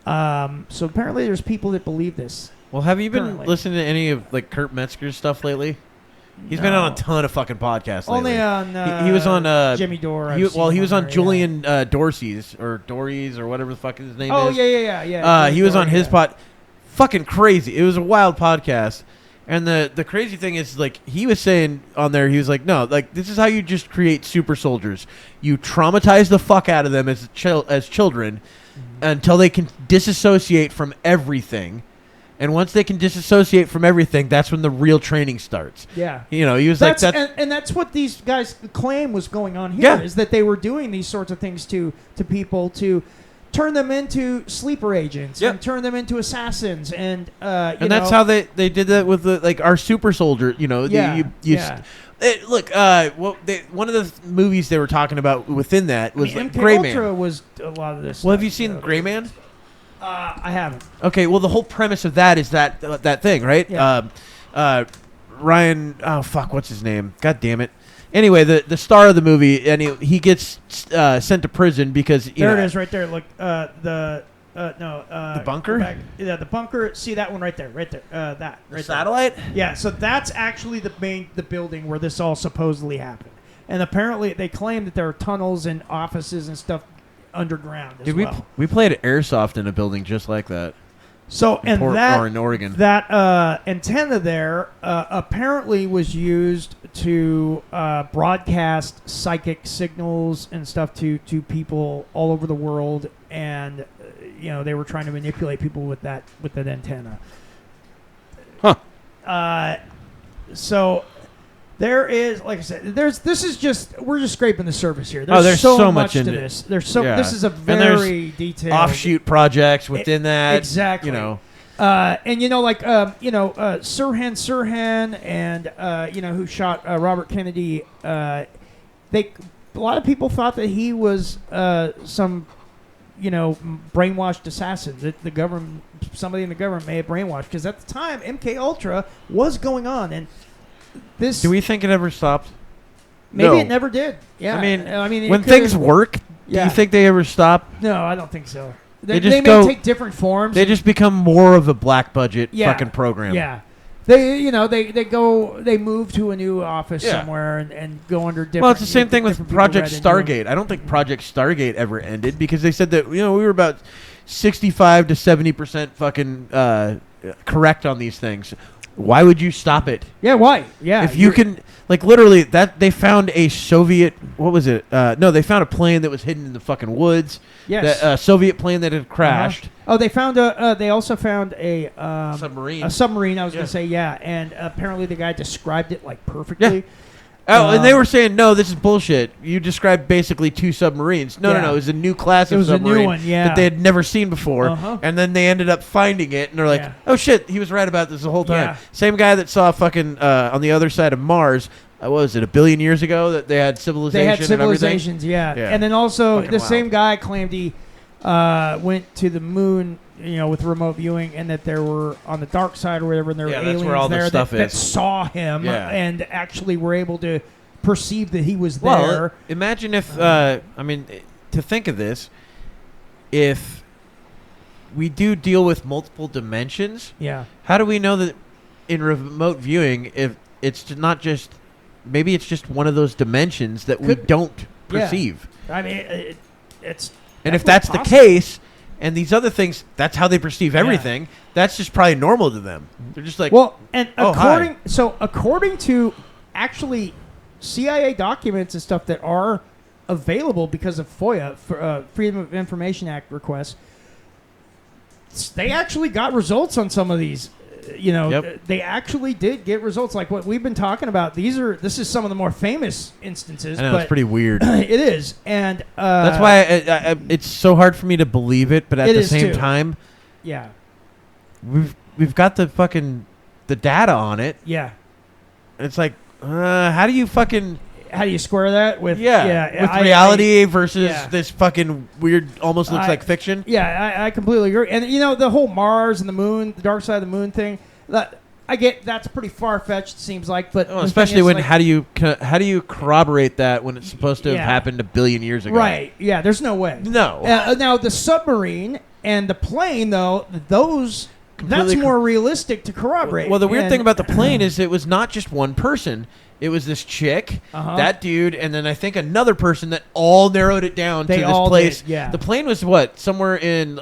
So apparently there's people that believe this. Well, have you been Currently. listening to any of like Kurt Metzger's stuff lately? He's been on a ton of fucking podcasts lately. Only on he was on Jimmy Dore. he was on there, Julian Dorsey's or Dory's or whatever the fuck his name Oh is. yeah. He was on his pod. pod. Fucking crazy. It was a wild podcast. And the crazy thing is, like, he was saying on there, he was like, no, like, this is how you just create super soldiers. You traumatize the fuck out of them as children until they can disassociate from everything. And once they can disassociate from everything, that's when the real training starts. Yeah. You know, he was That's, like, and that's what these guys claim was going on here, Yeah. is that they were doing these sorts of things to people to turn them into sleeper agents Yep. and turn them into assassins and and that's how they did that with like our super soldier. You know, Yeah, look, one of the movies they were talking about within that was like MK Gray Ultra Man. was a lot of this. Well, have stuff, you seen Gray Man? I haven't. Okay, well, the whole premise of that is that thing, right? Yeah. Ryan, oh fuck, what's his name? God damn it. Anyway, the star of the movie, and he gets sent to prison because There it is, right there. Look, the bunker? go back. Yeah, the bunker. See that one right there, that right the there. satellite. Yeah, so that's actually the building where this all supposedly happened, and apparently they claim that there are tunnels and offices and stuff underground as Dude, well. we played airsoft in a building just like that. So and or in Oregon. that antenna there apparently was used to broadcast psychic signals and stuff to people all over the world, and they were trying to manipulate people with that antenna. Huh. So there is, like I said, we're just scraping the surface here. There's so much to into this. it. There's so Yeah. this is a And there's very detailed Offshoot projects within that. Exactly. You know. And Sirhan and who shot Robert Kennedy, a lot of people thought that he was some brainwashed assassin, that the government, somebody in the government may have brainwashed, because at the time MK Ultra was going on, and this Do we think it ever stopped? maybe No. it never did. Yeah, I mean, it when could've- things work, do Yeah. you think they ever stop? No, I don't think so. They They just may go- take different forms. They just become more of a black budget Yeah. fucking program. Yeah. They move to a new office Yeah. somewhere and go under different. Well, it's the same thing with different people Project read into them. Stargate. I don't think Project Stargate ever ended because they said that we were about 65 to 70% fucking correct on these things. Why would you stop it? Yeah, why? Yeah. If you can, like, literally, that they found a Soviet. What was it? No, they found a plane that was hidden in the fucking woods. Yes. That Soviet plane that had crashed. Oh, they found they also found a Submarine. A submarine. I was Yeah. gonna say and apparently the guy described it like perfectly. Oh, and they were saying, no, this is bullshit. You described basically two submarines. No, Yeah. it was a new class It of was a new submarine one, yeah. that they had never seen before. Uh-huh. And then they ended up finding it, and they're like, Yeah. oh, shit, he was right about this the whole time. Yeah. Same guy that saw fucking on the other side of Mars, what was it, 1 billion years ago, that they had civilization They had and everything? civilizations, yeah. Yeah. And then also Fucking the wild. same guy claimed he went to the moon, with remote viewing, and that there were on the dark side or whatever, and there Yeah, were that's aliens where all the there stuff that is. saw him Yeah. and actually were able to perceive that he was Well, there. imagine if, to think of this, if we do deal with multiple dimensions, Yeah. how do we know that in remote viewing, if it's not just, maybe it's just one of those dimensions that we Could- don't yeah. perceive? I mean, it's. And if definitely that's the possible. case, and these other things, that's how they perceive everything, that's just probably normal to them. They're just like, Well, and Oh, according to actually CIA documents and stuff that are available because of FOIA, for, Freedom of Information Act requests. They actually got results on some of these. They actually did get results like what we've been talking about. This is some of the more famous instances. I know, but it's pretty weird. It is, and that's why it's so hard for me to believe it. But at the same time, yeah, we've got the data on it. Yeah, it's like, how do you square that with with reality versus this fucking weird, almost looks like fiction? Yeah, I completely agree. And the whole Mars and the moon, the dark side of the moon thing, I get that's pretty far fetched. Seems like, but especially when how do you corroborate that when it's supposed to have happened a billion years ago? Right? Yeah, there's no way. No. Now the submarine and the plane, though, those. That's more realistic to corroborate. Well, the weird thing about the plane is it was not just one person. It was this chick, that dude, and then I think another person that all narrowed it down to this place. Yeah. The plane was somewhere in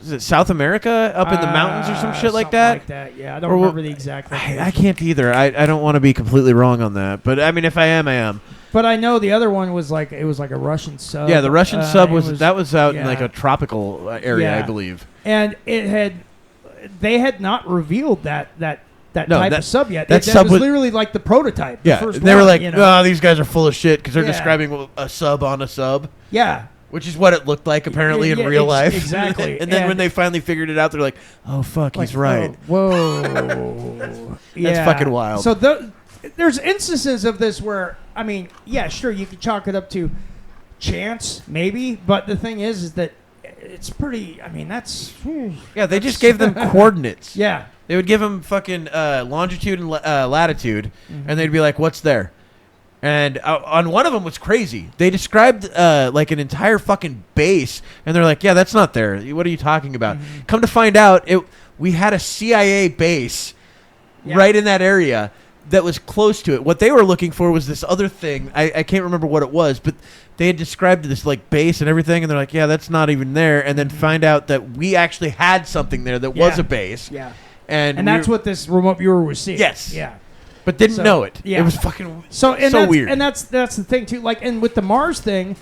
is it South America, up in the mountains or some shit like that? Yeah, I don't remember the exact location. I can't either. I don't want to be completely wrong on that. But I mean, if I am, I am. But I know the other one was like a Russian sub. Yeah, the Russian sub was out in like a tropical area, I believe. And they had not revealed that type of sub yet. That sub was literally like the prototype. Yeah, the first they one, were like, oh, these guys are full of shit because they're describing a sub on a sub. Yeah. Which is what it looked like apparently in real life. Exactly. And then when they finally figured it out, they're like, oh, fuck, he's right. Whoa. That's fucking wild. So there's instances of this where, I mean, yeah, sure, you could chalk it up to chance, maybe. But the thing is that it's pretty, I mean, that's... Yeah, they just gave them coordinates. Yeah. They would give them fucking longitude and latitude, and they'd be like, what's there? And on one of them was crazy. They described like an entire fucking base, and they're like, yeah, that's not there. What are you talking about? Come to find out, we had a CIA base right in that area that was close to it. What they were looking for was this other thing. I can't remember what it was, but they had described this like base and everything, and they're like, yeah, that's not even there. And then find out that we actually had something there that was a base. Yeah. And that's what this remote viewer was seeing. Yes. Yeah. But didn't know it. Yeah. It was fucking so weird. And that's the thing too. Like, and with the Mars thing,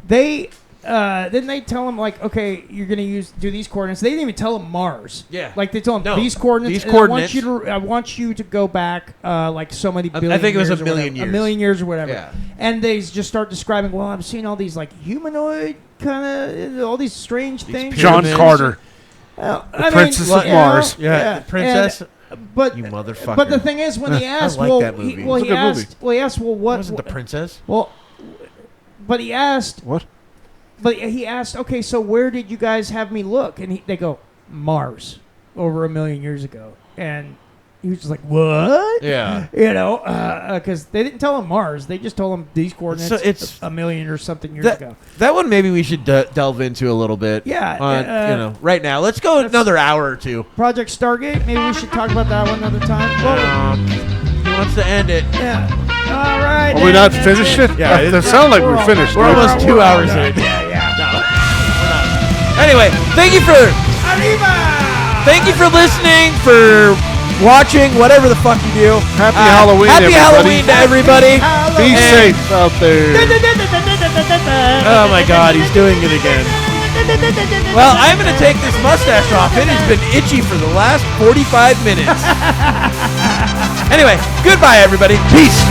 they then they tell them like, okay, you're gonna do these coordinates. They didn't even tell them Mars. Yeah. Like they told them these coordinates. These coordinates. I want you to go back like so many billion. I think it was years a million years. A million years or whatever. Yeah. And they just start describing. Well, I'm seeing all these like humanoid kind of all these strange things. John Carter. The Princess of Mars. Yeah. Princess. But you motherfucker. But the thing is, when he asked, I like that movie. He asked, well, what wasn't the princess? Well, but he asked what? But he asked, okay, so where did you guys have me look? And they go, Mars, over 1 million years ago, and he was just like, what? Yeah. Because they didn't tell him Mars. They just told him these coordinates so it's 1 million or something years ago. That one maybe we should delve into a little bit. Yeah. Right now. Let's go another hour or two. Project Stargate, maybe we should talk about that one another time. He wants to end it. Yeah. All right. Are we not finished yet? Yeah. It sounds like we're finished. We're almost 2 hours in. Yeah. No, we're not. Anyway, thank you for listening, for watching, whatever the fuck you do. Happy Halloween, Happy Halloween to everybody. Be safe out there. Oh my God, he's doing it again. Well, I'm going to take this mustache off. It has been itchy for the last 45 minutes. Anyway, goodbye, everybody. Peace.